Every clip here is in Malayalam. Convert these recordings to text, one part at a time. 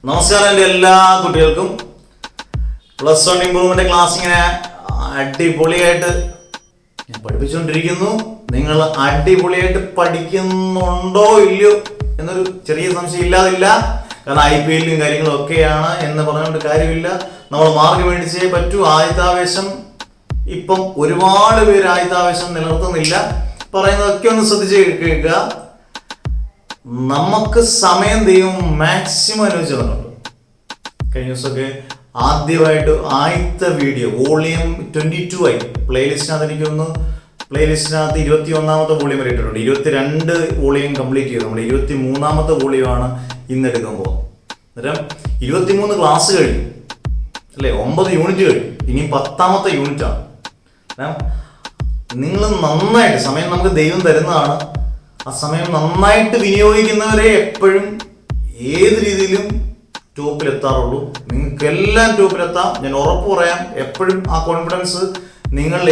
നമസ്കാരം എൻ്റെ എല്ലാ കുട്ടികൾക്കും. പ്ലസ് വൺ ഇംപ്രൂവ്മെന്റ് ക്ലാസ് ഇങ്ങനെ അടിപൊളിയായിട്ട് ഞാൻ പഠിപ്പിച്ചുകൊണ്ടിരിക്കുന്നു. നിങ്ങൾ അടിപൊളിയായിട്ട് പഠിക്കുന്നുണ്ടോ ഇല്ലയോ എന്നൊരു ചെറിയ സംശയം ഇല്ലാതില്ല. കാരണം IPL കാര്യങ്ങളും ഒക്കെയാണ് എന്ന് പറഞ്ഞുകൊണ്ട് കാര്യമില്ല. നമ്മൾ മാർക്ക് മേടിച്ചേ പറ്റൂ. ആയുധാവേശം ഇപ്പം ഒരുപാട് പേര് ആയുധാവേശം നിലനിർത്തുന്നില്ല. പറയുന്നതൊക്കെ ഒന്ന് ശ്രദ്ധിച്ച് കേൾക്കുക. നമുക്ക് സമയം ദൈവം മാക്സിമം അനുവദിച്ചു തന്നിട്ടുണ്ട്. കഴിഞ്ഞ ദിവസമൊക്കെ ആദ്യമായിട്ട് ആദ്യത്തെ വീഡിയോ വോളിയം 22 ആയി പ്ലേലിസ്റ്റിനകത്ത് എനിക്കൊന്ന് പ്ലേലിസ്റ്റിനകത്ത് 21ാമത്തെ വോളിയം വരെ ഇട്ടിട്ടുണ്ട്. 22 വോളിയം കംപ്ലീറ്റ് ചെയ്തു. നമ്മുടെ 23ാമത്തെ വോളിയമാണ് ഇന്ന് എടുക്കുമ്പോൾ. അന്നേരം 23 ക്ലാസ് കഴിഞ്ഞു അല്ലേ, 9 യൂണിറ്റ് കഴിഞ്ഞു. ഇനി 10ാമത്തെ യൂണിറ്റാണ്. നിങ്ങൾ നന്നായിട്ട് സമയം നമുക്ക് ദൈവം തരുന്നതാണ്. ആ സമയം നന്നായിട്ട് വിനിയോഗിക്കുന്നവരെ എപ്പോഴും ഏത് രീതിയിലും ടോപ്പിലെത്താറുള്ളൂ. നിങ്ങൾക്കെല്ലാം ടോപ്പിലെത്താം, ഞാൻ ഉറപ്പ് പറയാം. എപ്പോഴും ആ കോൺഫിഡൻസ്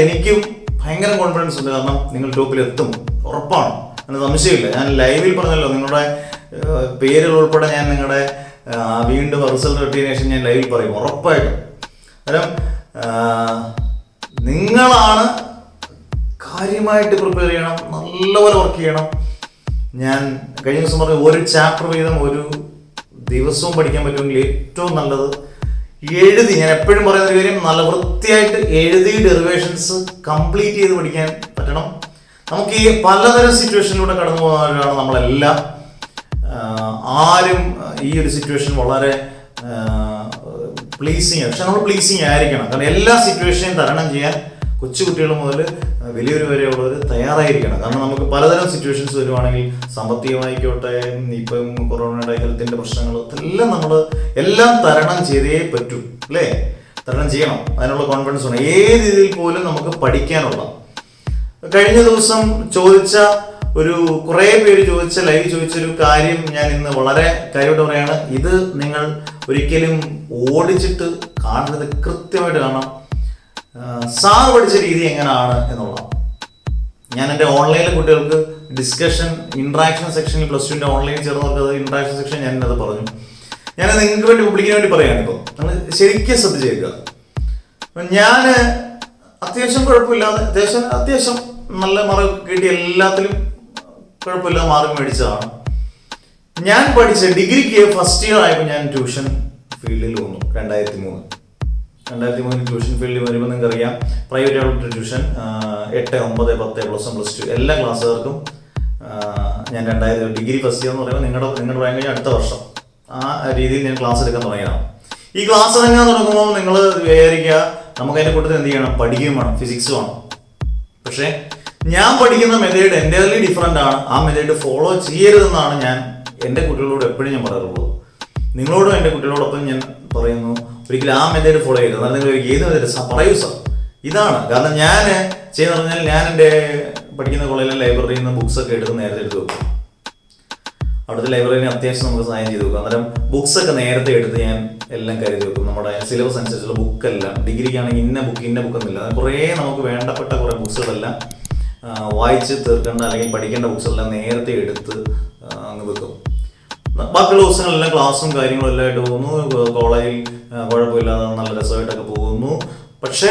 എനിക്കും ഭയങ്കര കോൺഫിഡൻസ് ഉണ്ട്. കാരണം നിങ്ങൾ ടോപ്പിലെത്തും, ഉറപ്പാണ്, അതിന് സംശയമില്ല. ഞാൻ ലൈവിൽ പറഞ്ഞല്ലോ, നിങ്ങളുടെ പേരുകൾ ഉൾപ്പെടെ ഞാൻ നിങ്ങളുടെ വീണ്ടും റിസൾട്ട് കിട്ടിയതിനു ശേഷം ഞാൻ ലൈവിൽ പറയും ഉറപ്പായിട്ടും. കാരണം നിങ്ങളാണ് കാര്യമായിട്ട് പ്രിപ്പയർ ചെയ്യണം, നല്ലപോലെ വർക്ക് ചെയ്യണം. ഞാൻ കഴിഞ്ഞ ദിവസം പറഞ്ഞു, ഒരു ചാപ്റ്റർ വീതം ഒരു ദിവസവും പഠിക്കാൻ പറ്റുമെങ്കിൽ ഏറ്റവും നല്ലത് എഴുതി. ഞാൻ എപ്പോഴും പറയുന്ന ഒരു കാര്യം, നല്ല വൃത്തിയായിട്ട് എഴുതി ഡെറിവേഷൻസ് കംപ്ലീറ്റ് ചെയ്ത് പഠിക്കാൻ പറ്റണം. നമുക്ക് ഈ പലതരം സിറ്റുവേഷനിലൂടെ കടന്നു പോകുന്നവരാണ് നമ്മളെല്ലാം. ആരും ഈ ഒരു സിറ്റുവേഷൻ വളരെ പ്ലീസിങ്, പക്ഷെ നമ്മൾ പ്ലീസിങ് ആയിരിക്കണം. കാരണം എല്ലാ സിറ്റുവേഷനെയും തരണം ചെയ്യാൻ കൊച്ചുകുട്ടികൾ മുതൽ വലിയൊരു വരെയുള്ളവർ തയ്യാറായിരിക്കണം. കാരണം നമുക്ക് പലതരം സിറ്റുവേഷൻസ് വരുവാണെങ്കിൽ, സാമ്പത്തികമായിക്കോട്ടെ, ഇപ്പം കൊറോണയുടെ ഹെൽത്തിൻ്റെ പ്രശ്നങ്ങൾ എല്ലാം നമ്മൾ എല്ലാം തരണം ചെയ്തേ പറ്റൂ അല്ലേ. തരണം ചെയ്യണം, അതിനുള്ള കോൺഫിഡൻസ് വേണം. ഏത് രീതിയിൽ പോലും നമുക്ക് പഠിക്കാനുള്ള. കഴിഞ്ഞ ദിവസം ചോദിച്ച കുറേ പേര് ലൈവ് ചോദിച്ചൊരു കാര്യം ഞാൻ ഇന്ന് വളരെ കാര്യമായിട്ട് പറയാണ്. ഇത് നിങ്ങൾ ഒരിക്കലും ഓടിച്ചിട്ട് കാണുന്നത് കൃത്യമായിട്ട് കാണാം. സാർ പഠിച്ച രീതി എങ്ങനെയാണ് എന്നുള്ളതാണ്. ഞാൻ എൻ്റെ ഓൺലൈനിലെ കുട്ടികൾക്ക് ഡിസ്കഷൻ ഇൻട്രാക്ഷൻ സെക്ഷനിൽ പ്ലസ് ടുവിൻ്റെ ഓൺലൈനിൽ ചേർന്നവർക്ക് ഇൻട്രാക്ഷൻ സെക്ഷൻ ഞാനത് പറഞ്ഞു. ഞാനത് നിങ്ങൾക്ക് വേണ്ടി പബ്ലിക്കിന് വേണ്ടി പറയുകയാണ്. ഇപ്പോൾ നമ്മൾ ശരിക്കും ശ്രദ്ധിച്ചേക്കുക. ഞാൻ അത്യാവശ്യം കുഴപ്പമില്ലാതെ അത്യാവശ്യം നല്ല മാർക്ക് കിട്ടി, എല്ലാത്തിലും കുഴപ്പമില്ലാതെ മാർക്ക് മേടിച്ചതാണ്. ഞാൻ പഠിച്ച ഡിഗ്രിക്ക് ഫസ്റ്റ് ഇയർ ആയപ്പോൾ ഞാൻ ട്യൂഷൻ ഫീൽഡിൽ വന്നു. 2003 ട്യൂഷൻ ഫീൽഡിൽ വരുമ്പോൾ നിങ്ങൾക്കറിയാം, പ്രൈവറ്റ് ആയിട്ടുള്ള ട്യൂഷൻ 8, 9, 10, പ്ലസ് 1, പ്ലസ് 2 എല്ലാ ക്ലാസ്സുകാർക്കും ഞാൻ 2000 ഡിഗ്രി ഫസ്റ്റ് ഇയർ എന്ന് പറയുമ്പോൾ നിങ്ങളുടെ പറയാൻ കഴിഞ്ഞാൽ അടുത്ത വർഷം ആ രീതിയിൽ ഞാൻ ക്ലാസ് എടുക്കാൻ തുടങ്ങിയതാണ്. ഈ ക്ലാസ് തുടങ്ങാൻ തുടങ്ങുമ്പോൾ നിങ്ങൾ വിചാരിക്കുക നമുക്ക് അതിൻ്റെ കൂട്ടത്തിൽ എന്ത് ചെയ്യണം, പഠിക്കുകയും വേണം, ഫിസിക്സ് വേണം. പക്ഷേ ഞാൻ പഠിക്കുന്ന മെത്തേഡ് എൻ്റയർലി ഡിഫറെൻ്റ് ആണ്. ആ മെത്തേഡ് ഫോളോ ചെയ്യരുതെന്നാണ് ഞാൻ എൻ്റെ കുട്ടികളോട് എപ്പോഴും ഞാൻ പറയാറുള്ളത്. നിങ്ങളോടും എൻ്റെ കുട്ടികളോടൊപ്പം ഞാൻ പറയുന്നു, ഒരിക്കലും ആ മെത്തേഡ് ഫോളോ ചെയ്യരുത്. എന്നാൽ നിങ്ങൾ ഏത് മെത്തേഡ് പറയൂ സാർ ഇതാണ്. കാരണം ഞാൻ ചെയ്യുന്ന പറഞ്ഞാൽ, ഞാൻ എൻ്റെ പഠിക്കുന്ന കോളേജിലെ ലൈബ്രറിയിൽ നിന്ന് ബുക്സൊക്കെ നേരത്തെ എടുത്ത് വെക്കും. അവിടുത്തെ ലൈബ്രറിയിൽ അത്യാവശ്യം നമുക്ക് സഹായം ചെയ്ത് വെക്കും. അന്നേരം ബുക്സൊക്കെ നേരത്തെ എടുത്ത് ഞാൻ എല്ലാം കരുതി വെക്കും. നമ്മുടെ സിലബസ് അനുസരിച്ചുള്ള ബുക്കെല്ലാം, ഡിഗ്രിക്കാണെങ്കിൽ ഇന്ന ബുക്ക് ഒന്നുമില്ല. കുറേ നമുക്ക് വേണ്ടപ്പെട്ട കുറേ ബുക്സുകളെല്ലാം വായിച്ച് തീർക്കേണ്ട അല്ലെങ്കിൽ പഠിക്കേണ്ട ബുക്സെല്ലാം നേരത്തെ എടുത്ത് അങ്ങ് വെക്കും. ബാക്കിയുള്ള ദിവസങ്ങളെല്ലാം ക്ലാസ്സും കാര്യങ്ങളും എല്ലാം ആയിട്ട് പോകുന്നു. കോളേജിൽ കുഴപ്പമില്ലാതെ നല്ല രസമായിട്ടൊക്കെ പോകുന്നു. പക്ഷേ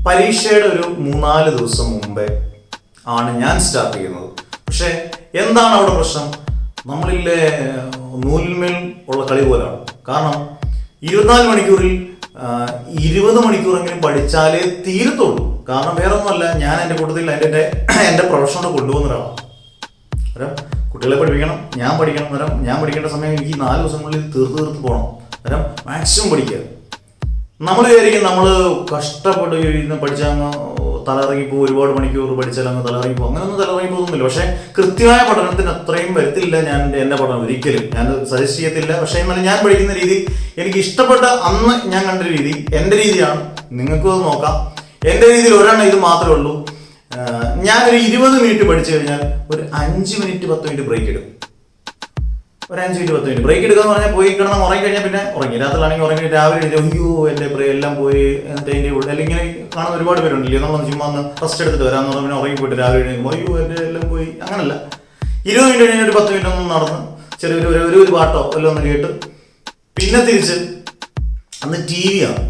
പരീക്ഷയുടെ ഒരു 3-4 ദിവസം മുമ്പേ ആണ് ഞാൻ സ്റ്റാർട്ട് ചെയ്യുന്നത്. പക്ഷേ എന്താണ് അവിടെ പ്രശ്നം? നമ്മളിലെ നൂലിന്മേൽ ഉള്ള കളി പോലാണ്. കാരണം 24 മണിക്കൂറിൽ 20 മണിക്കൂറെങ്കിലും പഠിച്ചാലേ തീരത്തുള്ളൂ. കാരണം വേറെ ഒന്നുമല്ല, ഞാൻ എൻ്റെ കൂട്ടത്തിൽ എൻ്റെ പ്രൊഫഷനോട് കൊണ്ടുപോകുന്ന ഒരാളാണ്. അന്നേരം കുട്ടികളെ പഠിപ്പിക്കണം, ഞാൻ പഠിക്കണം. അന്നേരം ഞാൻ പഠിക്കേണ്ട സമയം എനിക്ക് 4 ദിവസങ്ങളിൽ തീർത്ത് പോകണം. അന്നേരം മാക്സിമം പഠിക്കുക. നമ്മൾ വിചാരിക്കും നമ്മൾ കഷ്ടപ്പെട്ട് ഇരുന്ന് പഠിച്ചങ്ങ് തലയിറങ്ങിപ്പോൾ, ഒരുപാട് മണിക്കൂർ പഠിച്ചാൽ അങ്ങ് തലയിറങ്ങിപ്പോൾ. അങ്ങനെയൊന്നും തലയിറങ്ങി പോകുന്നില്ല. പക്ഷേ കൃത്യമായ പഠനത്തിന് അത്രയും വരത്തില്ല എൻ്റെ പഠനം. ഒരിക്കലും ഞാൻ സജസ്റ്റ് ചെയ്യത്തില്ല. പക്ഷേ എന്നാലും ഞാൻ പഠിക്കുന്ന രീതി എനിക്ക് ഇഷ്ടപ്പെട്ട അന്ന് ഞാൻ കണ്ട രീതി എൻ്റെ രീതിയാണ്. നിങ്ങൾക്കും അത് നോക്കാം. എൻ്റെ രീതിയിൽ ഒരെണ്ണം ഇത് മാത്രമേ ഉള്ളൂ. ഞാനൊരു 20 മിനിറ്റ് പഠിച്ചു കഴിഞ്ഞാൽ ഒരു 5 മിനിറ്റ് 10 മിനിറ്റ് ബ്രേക്ക് എടുക്കും. ഒരു 5 മിനിറ്റ് 10 മിനിറ്റ് ബ്രേക്ക് എടുക്കുക എന്ന് പറഞ്ഞാൽ, പോയി കിടന്ന് ഉറങ്ങി കഴിഞ്ഞാൽ പിന്നെ ഉറങ്ങി. രാത്രിയിലാണെങ്കിൽ ഉറങ്ങി, രാവിലെ അയ്യോ എൻ്റെ എല്ലാം പോയി എന്നിട്ട് അതിൻ്റെ കൂടെ അല്ലെങ്കിൽ ഇങ്ങനെ കാണുന്ന ഒരുപാട് പേരുണ്ടല്ലോ. നമ്മൾ ചുമ്മാ ഒന്ന് റെസ്റ്റ് എടുത്തിട്ട് വരാമെന്ന് പറഞ്ഞാൽ പിന്നെ ഉറങ്ങി പോയിട്ട് രാവിലെ എഴുതുമ്പോൾ അയ്യോ എൻ്റെ എല്ലാം പോയി. അങ്ങനല്ല, 20 മിനിറ്റ് കഴിഞ്ഞാൽ ഒരു 10 മിനിറ്റ് ഒന്ന് നടന്ന് ചെറിയൊരു പാട്ടോ എല്ലാം ഒന്ന് കേട്ട് പിന്നെ തിരിച്ച് അന്ന് ടി വിയാണ്,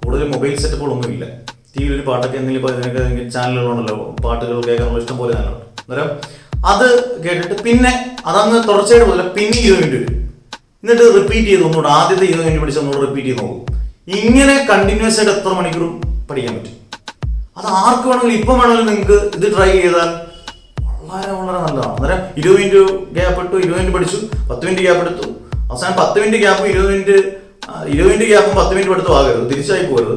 കൂടുതൽ മൊബൈൽ സെറ്റപ്പുകളൊന്നും ഇല്ല. ടി വിയിൽ ഒരു പാട്ടൊക്കെ എന്തെങ്കിലും ഇപ്പോൾ ഇതിനൊക്കെ ചാനലുകളുണ്ടല്ലോ, പാട്ടുകൾ കേൾക്കാനുള്ള ഇഷ്ടം പോലെ ചാനലുണ്ട്. അന്നേരം അത് കേട്ടിട്ട് പിന്നെ അതങ്ങ് തുടർച്ചയായിട്ട് പോലെ പിന്നെ 20 മിനിറ്റ് വരും, എന്നിട്ട് റിപ്പീറ്റ് ചെയ്ത് ഒന്നുകൂടെ ആദ്യത്തെ 20 മിനിറ്റ് പിടിച്ച് ഒന്നുകൂടെ റിപ്പീറ്റ് ചെയ്ത് നോക്കും. ഇങ്ങനെ കണ്ടിന്യൂസ് ആയിട്ട് എത്ര മണിക്കൂറും പഠിക്കാൻ പറ്റും. അത് ആർക്ക് വേണമെങ്കിലും ഇപ്പം വേണമെങ്കിലും നിങ്ങൾക്ക് ഇത് ട്രൈ ചെയ്താൽ വളരെ വളരെ നല്ലതാണ്. അന്നേരം 20 മിനിറ്റ് ഗ്യാപ്പ് ഇട്ടു, 20 മിനിറ്റ് പഠിച്ചു, 10 മിനിറ്റ് ഗ്യാപ്പ് എടുത്തു, അവസാനം 10 മിനിറ്റ് ഗ്യാപ്പും 20 മിനിറ്റ് ഗ്യാപ്പും 10 മിനിറ്റ് പഠിത്തം ആകരുത്, തിരിച്ചായി പോകരുത്.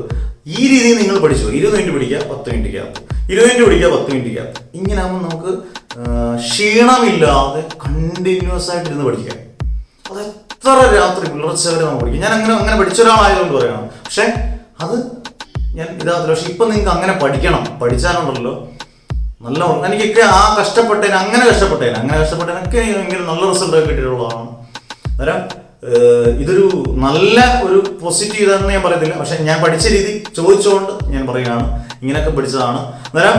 ഈ രീതിയിൽ നിങ്ങൾ പഠിച്ചു 20 മിനിറ്റ് പഠിക്കുക, 10 മിനിറ്റ് ഗ്യാപ്പ്, 20 മിനിറ്റ് പഠിക്കുക, 10 മിനിറ്റ് ഗ്യാപ്പ്. ഇങ്ങനെ ആകുമ്പോൾ നമുക്ക് ക്ഷീണമില്ലാതെ കണ്ടിന്യൂസ് ആയിട്ട് ഇരുന്ന് പഠിക്കാം. അത് എത്ര രാത്രി പുലർച്ചെ വരെ നമുക്ക് പഠിക്കാം. ഞാൻ അങ്ങനെ പഠിച്ച ഒരാളായതുകൊണ്ട് പറയണം. പക്ഷെ അത് ഞാൻ ഇതാകത്തില്ല. പക്ഷെ ഇപ്പം നിങ്ങൾക്ക് അങ്ങനെ പഠിച്ചാലുണ്ടല്ലോ നല്ല. എനിക്കൊക്കെ അങ്ങനെ കഷ്ടപ്പെട്ടതിനൊക്കെ ഭയങ്കര നല്ല റിസൾട്ട് കിട്ടിയിട്ടുള്ളതാണ്. അന്നേരം ഇതൊരു നല്ല ഒരു പോസിറ്റീവ് ഇതാണെന്ന് ഞാൻ പറയത്തില്ല. പക്ഷെ ഞാൻ പഠിച്ച രീതി ചോദിച്ചുകൊണ്ട് ഞാൻ പറയുകയാണ്, ഇങ്ങനെയൊക്കെ പഠിച്ചതാണ്. അന്നേരം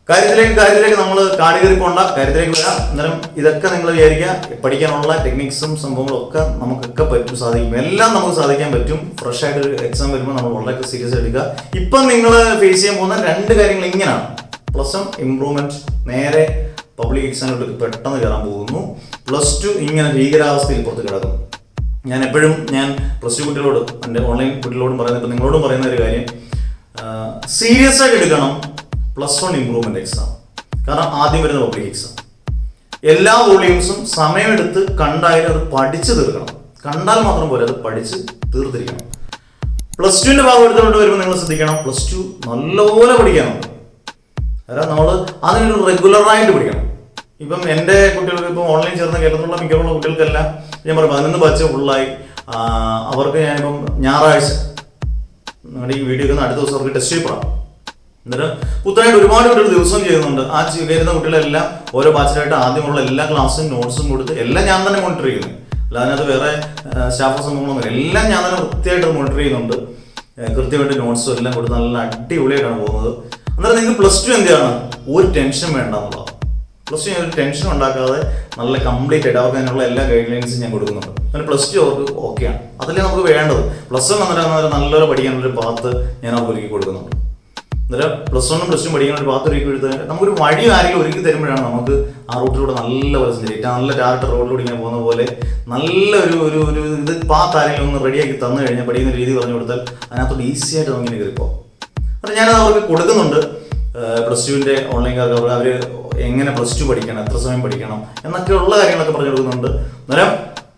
കാര്യത്തിലേക്ക് നമ്മൾ കാടുകയറി പോണ്ട, കാര്യത്തിലേക്ക് വരാം. അന്നേരം ഇതൊക്കെ നിങ്ങൾ വിചാരിക്കുക, പഠിക്കാനുള്ള ടെക്നിക്സും സംഭവങ്ങളും ഒക്കെ നമുക്കൊക്കെ സാധിക്കും. എല്ലാം നമുക്ക് സാധിക്കാൻ പറ്റും. ഫ്രഷ് ആയിട്ട് ഒരു എക്സാം വരുമ്പോൾ നമ്മൾ വളരെ സീരിയസ് എടുക്കുക. ഇപ്പം നിങ്ങൾ ഫേസ് ചെയ്യാൻ പോകുന്ന 2 കാര്യങ്ങൾ ഇങ്ങനെയാണ്. +1 ഇംപ്രൂവ്മെന്റ്, നേരെ പബ്ലിക് എക്സാമിലോട്ട് പെട്ടെന്ന് കയറാൻ പോകുന്നു. +2 ഇങ്ങനെ ഭീകരാവസ്ഥയിൽ പുറത്ത് കിടക്കും. ഞാൻ +2 കുട്ടികളോട്, എൻ്റെ ഓൺലൈൻ കുട്ടികളോടും പറയുന്നത്, ഇപ്പം നിങ്ങളോടും പറയുന്ന ഒരു കാര്യം, സീരിയസ് ആയിട്ട് എടുക്കണം +1 ഇംപ്രൂവ്മെന്റ് എക്സാം. കാരണം ആദ്യം വരുന്ന പബ്ലിക് എക്സാം, എല്ലാ വോളിയൂംസും സമയമെടുത്ത് കണ്ടായാലും അത് പഠിച്ചു തീർക്കണം. കണ്ടാൽ മാത്രം പോരെ, അത് പഠിച്ച് തീർത്തിരിക്കണം. +2ന്റെ ഭാഗം എടുത്തുകൊണ്ട് വരുമ്പോൾ നിങ്ങൾ ശ്രദ്ധിക്കണം, +2 നല്ലപോലെ പഠിക്കാനുണ്ട്. അതായത് നമ്മൾ അതിനൊരു റെഗുലറായിട്ട് പഠിക്കണം. ഇപ്പം എൻ്റെ കുട്ടികൾക്ക് ഇപ്പം ഓൺലൈൻ ചേർന്ന് കേരളത്തിലുള്ള മിക്കവാറുള്ള കുട്ടികൾക്കെല്ലാം ഞാൻ പറയും 11 ബാച്ച് ഫുള്ളായി. അവർക്ക് ഞാനിപ്പം ഞായറാഴ്ച നിങ്ങളുടെ ഈ വീഡിയോ ഒക്കെ അടുത്ത ദിവസം അവർക്ക് ടെസ്റ്റ് പേപ്പറാണ്. എന്നിട്ട് പുത്തനായിട്ട് ഒരുപാട് കുട്ടികൾ ദിവസവും ചെയ്യുന്നുണ്ട്. ആ കയറുന്ന കുട്ടികളെല്ലാം ഓരോ ബാച്ചിലായിട്ട് ആദ്യമുള്ള എല്ലാ ക്ലാസ്സും നോട്ട്സും കൊടുത്ത് എല്ലാം ഞാൻ തന്നെ മോണിറ്റർ ചെയ്യുന്നു. അല്ല അതിനകത്ത് വേറെ സ്റ്റാഫ് സംഭവങ്ങളൊന്നും, എല്ലാം ഞാൻ തന്നെ വൃത്തിയായിട്ട് മോണിറ്റർ ചെയ്യുന്നുണ്ട്. കൃത്യമായിട്ട് നോട്ട്സും എല്ലാം കൊടുത്ത് നല്ല അടിപൊളിയായിട്ടാണ് പോകുന്നത്. അന്നേരം നിങ്ങൾക്ക് +2 എന്താണ്, ഒരു ടെൻഷൻ വേണ്ട എന്നുള്ളതാണ്. +2 ഒരു ടെൻഷൻ ഉണ്ടാക്കാതെ നല്ല കംപ്ലീറ്റ് ആയിട്ട് അവർക്ക് അതിനുള്ള എല്ലാ ഗൈഡ് ലൈൻസും ഞാൻ കൊടുക്കുന്നുണ്ട്. അങ്ങനെ +2 അവർക്ക് ഓക്കെയാണ്. അതല്ലേ നമുക്ക് വേണ്ടത്. +1 അന്നേരം നല്ലപോലെ പഠിക്കാനുള്ളൊരു പാത്ത് ഞാൻ അവർക്ക് ഒരുക്കി കൊടുക്കുന്നുണ്ട്. അന്നേരം +1ഉം +2 പഠിക്കാൻ ഒരു പാത്ത് ഒരുക്കി എടുത്ത് നമുക്കൊരു വഴി ആരെങ്കിലും ഒരുക്കി തരുമ്പോഴാണ് നമുക്ക് ആ റൂട്ടിലൂടെ നല്ല പോലെ സഞ്ചരിക്കാം. നല്ല ടാർഗറ്റ് റോഡിലൂടെ ഇങ്ങനെ പോകുന്ന പോലെ നല്ല ഒരു ഇത് പാത്ത് ആരെങ്കിലും ഒന്ന് റെഡിയാക്കി തന്നു കഴിഞ്ഞാൽ, പഠിക്കുന്ന രീതി പറഞ്ഞു കൊടുത്താൽ അതിനകത്തോട് ഈസി ആയിട്ട് നമുക്കിങ്ങനെ കയറിപ്പോൾ. അപ്പം ഞാനത് അവർക്ക് കൊടുക്കുന്നുണ്ട്. +2ന്റെ ഓൺലൈൻകാർക്ക് അവർ എങ്ങനെ +2 പഠിക്കണം, എത്ര സമയം പഠിക്കണം എന്നൊക്കെയുള്ള കാര്യങ്ങളൊക്കെ പറഞ്ഞു കൊടുക്കുന്നുണ്ട്. അന്നേരം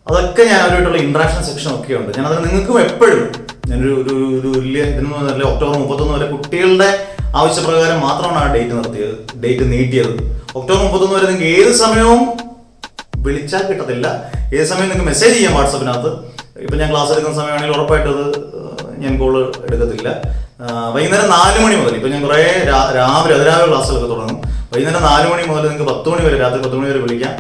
അതൊക്കെ ഞാൻ അവരുമായിട്ടുള്ള ഇൻട്രാക്ഷൻ സെക്ഷൻ ഒക്കെ ഉണ്ട്. ഞാനത് നിങ്ങൾക്കും എപ്പോഴും ഞാനൊരു വലിയ ഇതിനൊന്നും ഒക്ടോബർ 31 വരെ കുട്ടികളുടെ ആവശ്യപ്രകാരം മാത്രമാണ് ആ ഡേറ്റ് നീട്ടിയത്. ഒക്ടോബർ 31 വരെ നിങ്ങൾക്ക് ഏത് സമയവും വിളിച്ചാൽ കിട്ടത്തില്ല. ഏത് സമയം നിങ്ങൾക്ക് മെസ്സേജ് ചെയ്യാം വാട്സപ്പിനകത്ത്. ഇപ്പം ഞാൻ ക്ലാസ് എടുക്കുന്ന സമയമാണെങ്കിൽ ഉറപ്പായിട്ട് അത് ഞാൻ കോള് എടുക്കത്തില്ല. വൈകുന്നേരം 4 മണി മുതൽ, ഇപ്പം ഞാൻ കുറേ അതിരാവിലെ ക്ലാസ്സുകളൊക്കെ തുടങ്ങും. വൈകുന്നേരം 4 മണി മുതൽ നിങ്ങൾക്ക് 10 മണി വരെ, രാത്രി 10 മണി വരെ വിളിക്കാം.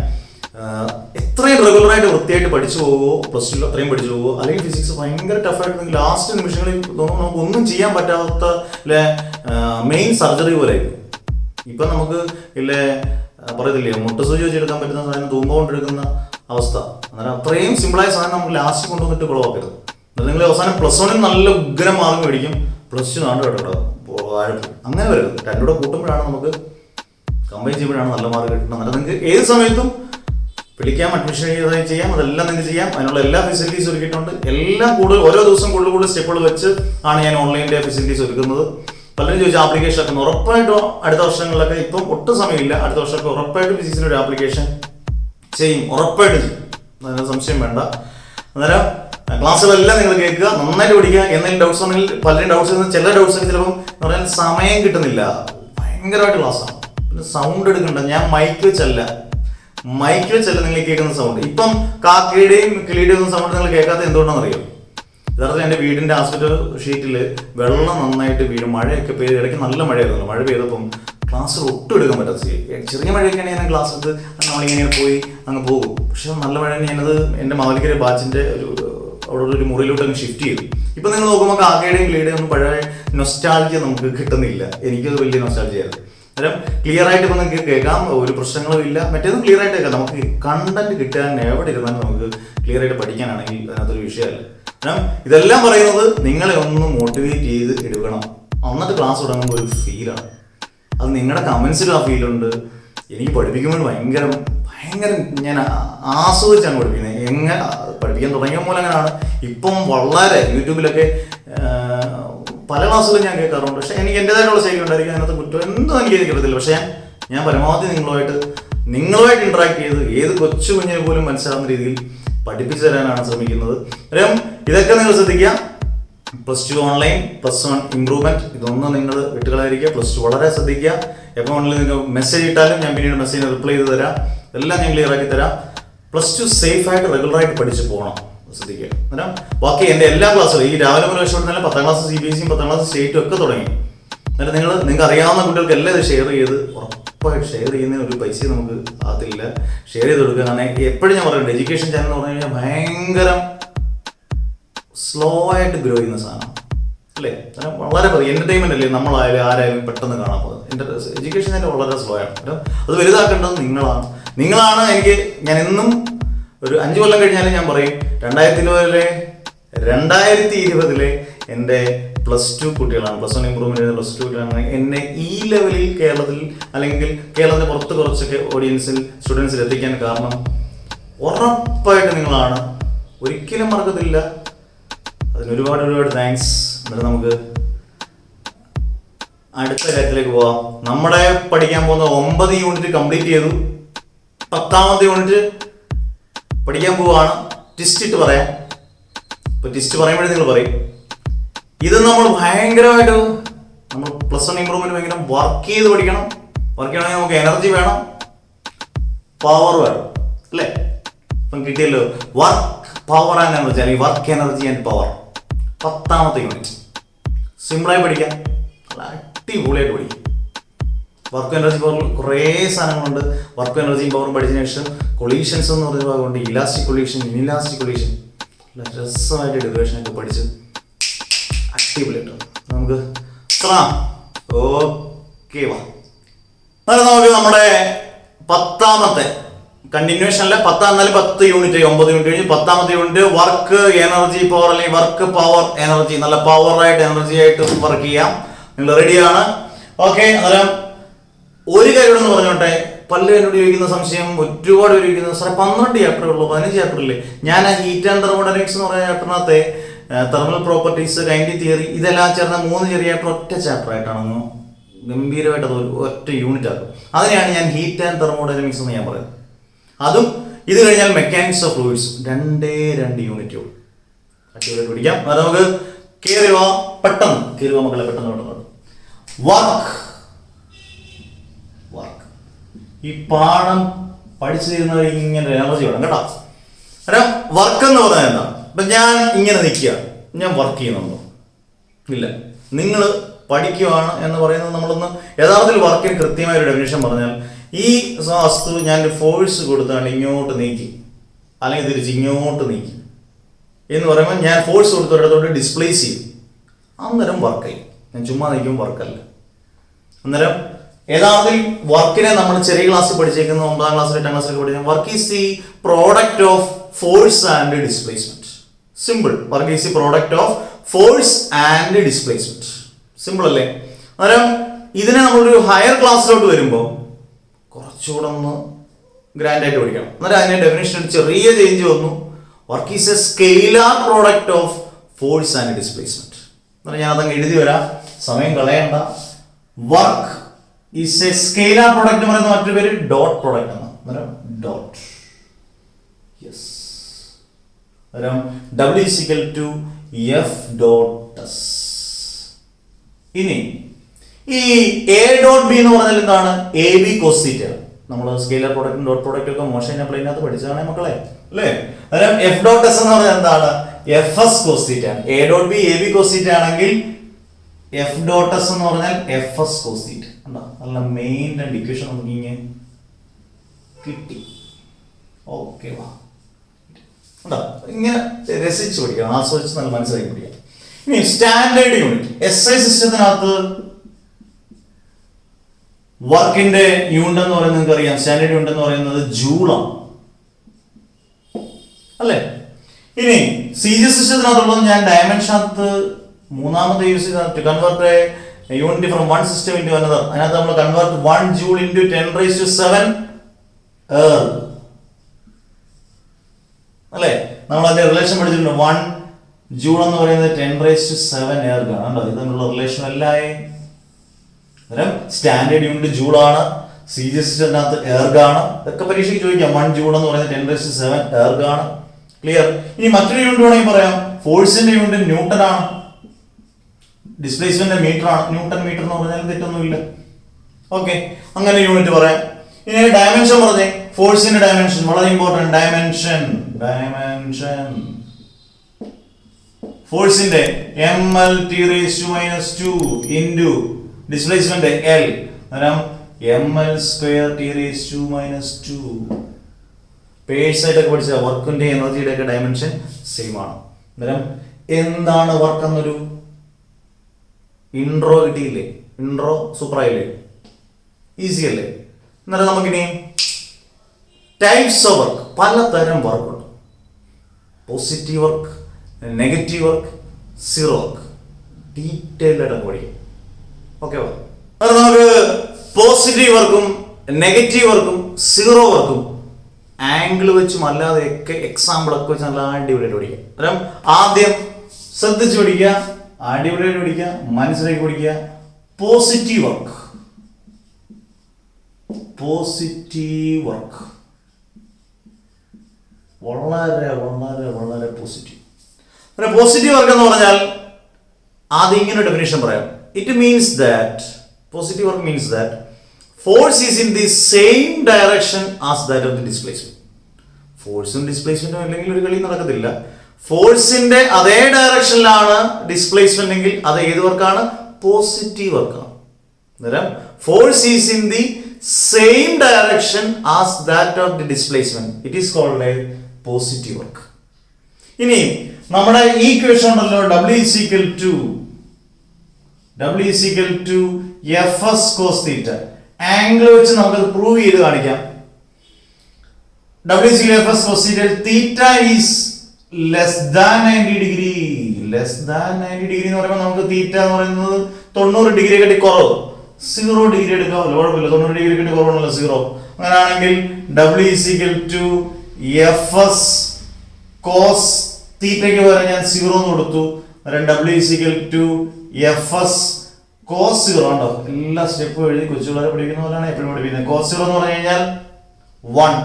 എത്രയും റെഗുലറായിട്ട് വൃത്തിയായിട്ട് പഠിച്ചു പോകുമോ, +2 അത്രയും പഠിച്ചു പോകുമോ. അല്ലെങ്കിൽ ഫിസിക്സ് ഭയങ്കര ടഫായിട്ട് നിങ്ങൾക്ക് ലാസ്റ്റ് നിമിഷങ്ങളിൽ തോന്നുന്നു നമുക്ക് ഒന്നും ചെയ്യാൻ പറ്റാത്ത മെയിൻ സർജറി പോലെ ആയിരുന്നു. ഇപ്പം നമുക്ക് പറയത്തില്ലേ, മുട്ടസൂചി വെച്ചെടുക്കാൻ പറ്റുന്ന സാധനം തൂമ്പ കൊണ്ടെടുക്കുന്ന അവസ്ഥ. അന്നേരം അത്രയും സിമ്പിളായ സാധനം നമുക്ക് ലാസ്റ്റ് കൊണ്ടുവന്നിട്ട് കുളവാക്കരുത്. എന്നിട്ട് നിങ്ങൾ അവസാനം +1 നല്ല ഉഗ്രം മാർക്ക് മേടിക്കും, +2 നാണ്ട് കേട്ടോ വാഴപ്പും. അങ്ങനെ വരരുത്. രണ്ടുകൂടെ കൂട്ടുമ്പോഴാണ് നമുക്ക് കമ്പൈൻ ചെയ്യുമ്പോഴാണ് നല്ല മാർക്ക് കിട്ടുന്നത്. അന്നേരം നിങ്ങൾക്ക് ഏത് സമയത്തും വിളിക്കാം, അഡ്മിഷൻ ചെയ്യാം, അതെല്ലാം നിങ്ങൾക്ക് ചെയ്യാം. അതിനുള്ള എല്ലാ ഫെസിലിറ്റീസ് ഒരുക്കിയിട്ടുണ്ട്. എല്ലാം ഓരോ ദിവസം കൂടുതൽ സ്റ്റെപ്പുകൾ വെച്ച് ആണ് ഞാൻ ഓൺലൈനിൻ്റെ ഫെസിലിറ്റീസ് ഒരുക്കുന്നത്. പലരും ചോദിച്ചാൽ ആപ്ലിക്കേഷൻ ഒക്കെ ഉറപ്പായിട്ടും അടുത്ത വർഷങ്ങളിലൊക്കെ, ഇപ്പം ഒട്ടും സമയമില്ല, അടുത്ത വർഷമൊക്കെ ഉറപ്പായിട്ടും ഫിസിക്സിന് ഒരു ആപ്ലിക്കേഷൻ ചെയ്യും, ഉറപ്പായിട്ടും ചെയ്യും, അതിന് സംശയം വേണ്ട. അന്നേരം ക്ലാസ്സുകളെല്ലാം നിങ്ങൾ കേൾക്കുക, നന്നായിട്ട് പഠിക്കുക. എന്തെങ്കിലും ഡൗട്ട്സ് ഉണ്ടെങ്കിൽ പലരും ചില ഡൗട്ട്സ് ഒക്കെ ചിലപ്പം എന്ന് പറഞ്ഞാൽ സമയം കിട്ടുന്നില്ല, ഭയങ്കരമായിട്ട് ക്ലാസ്സാണ്. പിന്നെ സൗണ്ട് എടുക്കണ്ട. ഞാൻ മൈക്ക് വെച്ചല്ല നിങ്ങൾ കേൾക്കുന്ന സൗണ്ട്. ഇപ്പം കാക്കയുടെയും കിളിയുടെയും ഒന്നും സൗണ്ട് നിങ്ങൾ കേൾക്കാത്ത എന്തുകൊണ്ടാണെന്ന് അറിയാം. യഥാർത്ഥത്തിൽ എൻ്റെ വീടിൻ്റെ ആസ്പെക്ട് ഷീറ്റിൽ വെള്ളം നന്നായിട്ട് വീഴും. മഴയൊക്കെ പെയ്ത് ഇടയ്ക്ക് നല്ല മഴയായിരുന്നല്ലോ. മഴ പെയ്തപ്പം ക്ലാസ് ഒട്ടും എടുക്കാൻ പറ്റാത്ത ചെറിയ മഴയൊക്കെയാണ് ഞാൻ ക്ലാസ് എടുത്ത് നമ്മളിങ്ങനെ പോയി അങ്ങ് പോകും. പക്ഷെ നല്ല മഴ ഞാനത് എൻ്റെ മാവലിക്കര ബാച്ചിൻ്റെ അവിടെ ഒരു മുറിയിലോട്ട് അങ്ങ് ഷിഫ്റ്റ് ചെയ്തു. ഇപ്പം നിങ്ങൾ നോക്കുമ്പോൾ കാക്കയുടെയും കിളിയുടെയും ഒന്നും പഴയ നൊസ്റ്റാൾജിയ നമുക്ക് കിട്ടുന്നില്ല. എനിക്കത് വലിയ നൊസ്റ്റാൾജിയ ആയിരുന്നു. അന്നേരം ക്ലിയർ ആയിട്ട് ഇപ്പം നിങ്ങൾക്ക് കേൾക്കാം, ഒരു പ്രശ്നങ്ങളും ഇല്ല. മറ്റേതും ക്ലിയർ ആയിട്ട് കേൾക്കാം. നമുക്ക് കണ്ടന്റ് കിട്ടാൻ എവിടെ ഇരുന്നാലും നമുക്ക് ക്ലിയർ ആയിട്ട് പഠിക്കാനാണെങ്കിൽ അതിനകത്തൊരു വിഷയമല്ല. ഇതെല്ലാം പറയുന്നത് നിങ്ങളെ ഒന്ന് മോട്ടിവേറ്റ് ചെയ്ത് എടുക്കണം. എന്നിട്ട് ക്ലാസ് തുടങ്ങുമ്പോൾ ഒരു ഫീലാണ്. അത് നിങ്ങളുടെ കമൻസിലും ആ ഫീലുണ്ട്. എനിക്ക് പഠിപ്പിക്കുമ്പോൾ ഭയങ്കര ഞാൻ ആസ്വദിച്ചാണ് പഠിപ്പിക്കുന്നത്. എങ്ങനെ പഠിപ്പിക്കാൻ തുടങ്ങിയ പോലെ അങ്ങനെയാണ്. ഇപ്പം വളരെ യൂട്യൂബിലൊക്കെ പല ക്ലാസ്സുകളും ഞാൻ കേൾക്കാറുണ്ട്. പക്ഷെ എനിക്ക് എൻ്റെതായിട്ടുള്ള ശൈലി ഉണ്ടായിരിക്കും. അതിനകത്ത് കുറ്റം എന്തോ എനിക്ക് കിട്ടത്തില്ല. പക്ഷെ ഞാൻ പരമാവധി നിങ്ങളുമായിട്ട് ഇൻട്രാക്ട് ചെയ്ത് ഏത് കൊച്ചു കുഞ്ഞിനെ പോലും മനസ്സിലാവുന്ന രീതിയിൽ പഠിപ്പിച്ചു തരാനാണ് ശ്രമിക്കുന്നത്. ഇതൊക്കെ നിങ്ങൾ ശ്രദ്ധിക്കുക. +2 ഓൺലൈൻ, +1 ഇംപ്രൂവ്മെന്റ്, ഇതൊന്നും നിങ്ങൾ വിട്ടുകളായിരിക്കുക. +2 വളരെ ശ്രദ്ധിക്കുക. എപ്പോൾ ഓൺലൈൻ നിങ്ങൾ മെസ്സേജ് ഇട്ടാലും ഞാൻ പിന്നീട് മെസ്സേജിന് റിപ്ലൈ ചെയ്ത് തരാം. എല്ലാം ഞാൻ ക്ലിയർ ആക്കി തരാം. +2 സേഫായിട്ട് റെഗുലറായിട്ട് പഠിച്ച് പോകണം, ശ്രദ്ധിക്കുക. അന്നേരം ബാക്കി എൻ്റെ എല്ലാ ക്ലാസ്സുകളും ഈ രാവിലെ മുതൽ രക്ഷപ്പെടുന്ന 10ാം ക്ലാസ് CBSE 10ാം ക്ലാസ് സ്റ്റേറ്റും ഒക്കെ തുടങ്ങി. എന്നിട്ട് നിങ്ങൾക്ക് അറിയാവുന്ന കുട്ടികൾക്ക് എല്ലാം ഇത് ഷെയർ ചെയ്ത് ഉറപ്പായിട്ട് ഷെയർ ചെയ്യുന്ന ഒരു പൈസ നമുക്ക് അതില്ല. ഷെയർ ചെയ്ത് കൊടുക്കുക. കാരണം എപ്പോഴും ഞാൻ പറയുന്നുണ്ട്, എഡ്യൂക്കേഷൻ ചാനൽ എന്ന് പറഞ്ഞു കഴിഞ്ഞാൽ ഭയങ്കര സ്ലോ ആയിട്ട് ഗ്രോ ചെയ്യുന്ന സാധനം അല്ലേ. കാരണം വളരെ എന്റർടൈൻമെന്റ് അല്ലേ, നമ്മളായാലും ആരായാലും പെട്ടെന്ന് കാണാൻ പോകുന്നത്. എഡ്യൂക്കേഷൻ ചാനൽ വളരെ സ്ലോ ആണ്. അത് വലുതാക്കേണ്ടത് നിങ്ങളാണ്. ഞാൻ എന്നും ഒരു 5 കൊല്ലം കഴിഞ്ഞാലും ഞാൻ പറയും, 2020 എൻ്റെ +2 കുട്ടികളാണ്, +1 ഇംപ്രൂവ്മെന്റ് +2 കുട്ടികളാണ് എന്നെ ഈ ലെവലിൽ കേരളത്തിൽ അല്ലെങ്കിൽ കേരളത്തിന് പുറത്ത് കുറച്ചൊക്കെ ഓഡിയൻസിൽ സ്റ്റുഡൻസിൽ എത്തിക്കാൻ കാരണം. ഉറപ്പായിട്ട് നിങ്ങളാണ്, ഒരിക്കലും മറക്കത്തില്ല. അതിന് ഒരുപാട് താങ്ക്സ്. എന്നിട്ട് നമുക്ക് അടുത്ത കാര്യത്തിലേക്ക് പോവാം. നമ്മുടെ പഠിക്കാൻ പോകുന്ന 9 യൂണിറ്റ് കംപ്ലീറ്റ് ചെയ്തു. 10ാമത്തെ യൂണിറ്റ് പഠിക്കാൻ പോവാണ്. ട്വിസ്റ്റ് ഇട്ട് പറയാം. ഇപ്പൊ ട്വിസ്റ്റ് പറയുമ്പോഴേ നിങ്ങൾ പറയും, ഇത് നമ്മൾ ഭയങ്കരമായിട്ട് നമ്മൾ +1 ഇംപ്രൂവ്മെന്റ് ഭയങ്കര വർക്ക് ചെയ്ത് പഠിക്കണം. വർക്ക് ചെയ്യണമെങ്കിൽ നമുക്ക് എനർജി വേണം, പവർ വേണം അല്ലേ. ഇപ്പം കിട്ടിയല്ലോ, വർക്ക് പവർ ആൻഡ് എനർജി, അല്ലെങ്കിൽ വർക്ക് എനർജി ആൻഡ് പവർ. 10ാമത്തെ യൂണിറ്റ് സിമ്പിളായി പഠിക്കാം, അടിപൊളിയായിട്ട് പഠിക്കാം. വർക്ക് എനർജി പവറിൽ കുറേ സാധനങ്ങളുണ്ട്. വർക്ക് എനർജിയും പവറും പഠിച്ചതിന് ശേഷം കൊളീഷൻസ് എന്ന് പറയുന്ന ഭാഗമുണ്ട്. ഇലാസ്റ്റിക് കൊളീഷൻ, ഇൻഇലാസ്റ്റിക് കൊളീഷൻ, രസമായിട്ട് ഡെറിവേഷനൊക്കെ പഠിച്ച് അടിപൊളിയായിട്ട് നമുക്ക് ഓക്കെ വാ. എന്നാലും നമുക്ക് നമ്മുടെ 10ാമത്തെ കണ്ടിന്യൂഷനിലെ 10 യൂണിറ്റ് 9 യൂണിറ്റ് കഴിഞ്ഞ് 10ാമത്തെ യൂണിറ്റ് വർക്ക് എനർജി പവർ, അല്ലെങ്കിൽ വർക്ക് പവർ എനർജി, നല്ല പവറായിട്ട് എനർജി ആയിട്ട് വർക്ക് ചെയ്യാം. നിങ്ങൾ റെഡിയാണ്? ഓക്കെ. അന്നേരം ഒരു കാര്യം എന്ന് പറഞ്ഞോട്ടെ, പലരും എന്നോട് ചോദിക്കുന്ന സംശയം, ഒരുപാട് പേര് ചോദിക്കുന്നത്, സാറേ 12 ചാപ്റ്ററേ ഉള്ളൂ, 15 ചാപ്റ്ററില്ലേ? ഞാൻ ആ ഹീറ്റ് ആൻഡ് തെർമോഡൈനാമിക്സ് എന്ന് പറയുന്ന ചാപ്റ്ററിനകത്തെ തെർമൽ പ്രോപ്പർട്ടീസ്, കൈൻഡി തിയറി, ഇതെല്ലാം ചേർന്ന 3 ചെറിയ ചാപ്റ്റർ ഒറ്റ ചാപ്റ്റർ ആയിട്ടാണ് ഗംഭീരമായിട്ട് അത് ഒറ്റ യൂണിറ്റ് ആക്കും. അതിനെയാണ് ഞാൻ ഹീറ്റ് ആൻഡ് തെർമോഡൈനാമിക്സ് എന്ന് ഞാൻ പറയുന്നത്. അതും ഇത് കഴിഞ്ഞാൽ മെക്കാനിക്സ് ഓഫ് ഫ്ലൂയിഡ്സ് 2 യൂണിറ്റുകൾ അടിപൊളിയായിട്ട് പഠിക്കാം. അത് നമുക്ക് കയറി പോവാം, പെട്ടെന്ന് കയറി പോവാം മക്കളെ, പെട്ടെന്ന് വർക്ക്. ഈ പാഠം പഠിച്ചു തരുന്നവർ ഇങ്ങനെ എനർജി വേണം കേട്ടോ. അന്നേരം വർക്ക് എന്ന് പറഞ്ഞാൽ എന്താ? ഇപ്പം ഞാൻ ഇങ്ങനെ നിൽക്കുക, ഞാൻ വർക്ക് ചെയ്യുന്നുണ്ടോ? ഇല്ല. നിങ്ങൾ പഠിക്കുകയാണ് എന്ന് പറയുന്നത്, നമ്മളൊന്ന് യഥാർത്ഥത്തിൽ വർക്കിന് കൃത്യമായ ഒരു ഡെഫിനിഷൻ പറഞ്ഞാൽ, ഈ വസ്തു ഞാൻ ഫോഴ്സ് കൊടുത്താണ് ഇങ്ങോട്ട് നീക്കി, അല്ലെങ്കിൽ തിരിച്ച് ഇങ്ങോട്ട് നീക്കി എന്ന് പറയുമ്പോൾ ഞാൻ ഫോഴ്സ് കൊടുത്തൊരിടത്തോട്ട് ഡിസ്പ്ലേസ് ചെയ്യും, അന്നേരം വർക്കായി. ഞാൻ ചുമ്മാ നീക്കുമ്പോൾ വർക്കല്ല. അന്നേരം യഥാർത്ഥത്തിൽ വർക്കിനെ നമ്മൾ ചെറിയ ക്ലാസ്സിൽ പഠിച്ചേക്കുന്ന 9ാം ക്ലാസ്സിൽ 8ാം ക്ലാസ്സിലൊക്കെ പഠിച്ച work is the product of force and displacement. Simple. Work is the product of force and displacement. Simple അല്ലേ? അന്നേരം ഇതിനെ നമ്മളൊരു ഹയർ ക്ലാസ്സിലോട്ട് വരുമ്പോൾ കുറച്ചുകൂടെ ഒന്ന് ഗ്രാൻഡ് ആയിട്ട് പഠിക്കണം. അന്നേരം അതിന്റെ ഡെഫിനേഷൻ ചെറിയ ചേഞ്ച് വന്നു. Work is A scalar product of force and displacement. അന്നേരം ഞാൻ അതങ്ങ് എഴുതി വരാം, സമയം കളയണ്ട. Work is A scalar product എന്ന് പറയുന്ന മറ്റൊരു പേര് ഡോട്ട് പ്രോഡക്റ്റ് ആണ്. അന്നേരം ഡോട്ട്. യെസ്. അന്നേരം W is equal to F dot S. ഇനി ഈ A dot B എന്ന് പറഞ്ഞാൽ എന്താണ്? AB cos theta. നമ്മൾ സ്കെയിലർ പ്രോഡക്റ്റും ഡോട്ട് പ്രോഡക്റ്റും ഒക്കെ മോശം പ്ലെയിനകത്ത് പഠിച്ചതാണ് മക്കളെ അല്ലേ? അന്നേരം F dot S എന്ന് പറഞ്ഞാൽ എന്താണ്? FS cos theta. A dot B AB cos theta ആണെങ്കിൽ F dot S എന്ന് പറഞ്ഞാൽ FS cos theta. നല്ല മെയിൻ രണ്ട് ഇക്വേഷൻ നമുക്ക് ഇങ്ങനെ കിട്ടി. ഓക്കെ വാ. ഇങ്ങനെ രസിച്ച് പഠിക്കണം, ആസ്വദിച്ച് നല്ല മനസ്സിലാക്കി പഠിക്കാം. ഇനി സ്റ്റാൻഡേർഡ് യൂണിറ്റ് SI സിസ്റ്റത്തിനകത്ത് വർക്കിന്റെ യൂണിറ്റ് എന്ന് പറയുന്നത് നിങ്ങൾക്ക് അറിയാം. സ്റ്റാൻഡേർഡ് യൂണിറ്റ് എന്ന് പറയുന്നത് ജൂളാണ് അല്ലേ? ഇനി സി ജി സിസ്റ്റത്തിനകത്തുള്ളത് ഞാൻ ഡയമെൻഷനകത്ത് മൂന്നാമത്തെ യൂസ് ചെയ്ത convert unit from one system into another. അതിനകത്ത് നമ്മൾ കൺവേർട്ട് 1 ജൂൾ ഇൻറ്റു 10⁻⁷ എർഗ് അല്ലേ? നമ്മൾ അതിന്റെ റിലേഷൻ പഠിച്ചിട്ടുണ്ട്. 1 ജൂൾ എന്ന് പറയുന്നത് 10⁻⁷ എർഗ് ആണ്. ഇത് തമ്മിലുള്ള റിലേഷൻ എല്ലായി സ്റ്റാൻഡേർഡ് യൂണിറ്റ് ജൂൾ ആണ്. സി ജി സിസ്റ്റത്തിനകത്ത് എർഗ് ആണ്. ഇതൊക്കെ പരീക്ഷയ്ക്ക് ചോദിക്കാം. 1 ജൂൾ എന്ന് പറയുന്നത് 10⁻⁷ എർഗ് ആണ്. ക്ലിയർ? ഇനി മറ്റൊരു യൂണിറ്റ് വേണമെങ്കിൽ പറയാം. ഫോഴ്സിന്റെ യൂണിറ്റ് ന്യൂട്ടൺ ആണ്. ഡിസ്പ്ലേസ്മെന്റ് മീറ്റർ ആണ്. ന്യൂട്ടൺ മീറ്റർ എന്ന് പറഞ്ഞാൽ തെറ്റൊന്നുമില്ല. ഓക്കെ, അങ്ങനെ യൂണിറ്റ് പറയാം. ഇനി ഡയമെൻഷൻ പറഞ്ഞേ. ഫോഴ്സിന്റെ ഡയമെൻഷൻ വളരെ ഇമ്പോർട്ടന്റ്. ഡയമെൻഷൻ ഫോഴ്സിന്റെ mL(T⁻² into displacement L mL²T⁻². Purse ആയിട്ടൊക്കെ പഠിച്ച വർക്കിന്റെ എനർജിയുടെ ഒക്കെ ഡയമെൻഷൻ സെയിം ആണ്. അന്നേരം എന്താണ് വർക്ക് എന്നൊരു ഇൻട്രോ കിട്ടിയില്ലേ? ഇൻട്രോ സൂപ്പറായില്ലേ? ഈസി അല്ലേ? അന്നേരം നമുക്കിനി ടൈപ്സ് ഓഫ് വർക്ക്, പലതരം വർക്കുണ്ട്. Positive work, negative work, zero work, detailed ആയിട്ട് പഠിക്കും. ഓക്കെ, അത് നമുക്ക് പോസിറ്റീവ് വർക്കും നെഗറ്റീവ് വർക്കും സീറോ വർക്കും ആംഗിൾ വെച്ചും അല്ലാതെയൊക്കെ എക്സാമ്പിൾ ഒക്കെ വെച്ച് നല്ല അടിപൊളിയായിട്ട് പഠിക്കാം. അന്നേരം ആദ്യം ശ്രദ്ധിച്ച് പഠിക്കുക, അടിപൊളിയായിട്ട് പഠിക്കുക, മനസ്സിലാക്കി പഠിക്കുക. പോസിറ്റീവ് വർക്ക് വളരെ വളരെ വളരെ പോസിറ്റീവ്. പോസിറ്റീവ് വർക്ക് എന്ന് പറഞ്ഞാൽ ആദ്യം ഇങ്ങനെ ഡെഫിനേഷൻ പറയാം. It means that positive work means that force is in the same direction as that of the displacement. ഫോഴ്സും ഡിസ്പ്ലേസ്മെന്റും അല്ലെങ്കിൽ ഒരു കളി നടക്കത്തില്ല. ഫോഴ്സിന്റെ അതേ ഡയറക്ഷനിലാണ് ഡിസ്പ്ലേസ്മെന്റ് എങ്കിൽ അത് ഏത് വർക്കാണ്? പോസിറ്റീവ് വർക്കാണ്. അന്നേരം force is in the same direction as that of the displacement, it is called a positive work. ഇനി നമ്മുടെ ഈ ഇക്വേഷൻ ഉണ്ടല്ലോ, W is equal to Fs cos theta. Angle വെച്ച് നമുക്കത് പ്രൂവ് ചെയ്ത് കാണിക്കാം. W is equal to Fs cos theta. Theta is less than 90 degree. Less than 90 degree എന്ന് പറയുമ്പോൾ നമുക്ക് തീറ്റ എന്ന് പറയുന്നത് 90 ഡിഗ്രി കട്ടി കുറവ്. 0 ഡിഗ്രി എടുക്കാമല്ലോ, കുഴപ്പമില്ല. 90 ഡിഗ്രി കട്ടി കുറവാണല്ലോ 0. അങ്ങനെയാണെങ്കിൽ W is equal to Fs cos തീറ്റയ്ക്ക് പകരം ഞാൻ 0 എന്ന് കൊടുത്തു. W is equal to Fs cos 0 ഉണ്ടോ? എല്ലാ സ്റ്റെപ്പും എഴുതി കൊച്ചുപിള്ളേരെ പഠിക്കുന്ന പോലെയാണ് എപ്പോഴും പഠിപ്പിക്കുന്നത്. cos 0 എന്ന് പറഞ്ഞു കഴിഞ്ഞാൽ 1.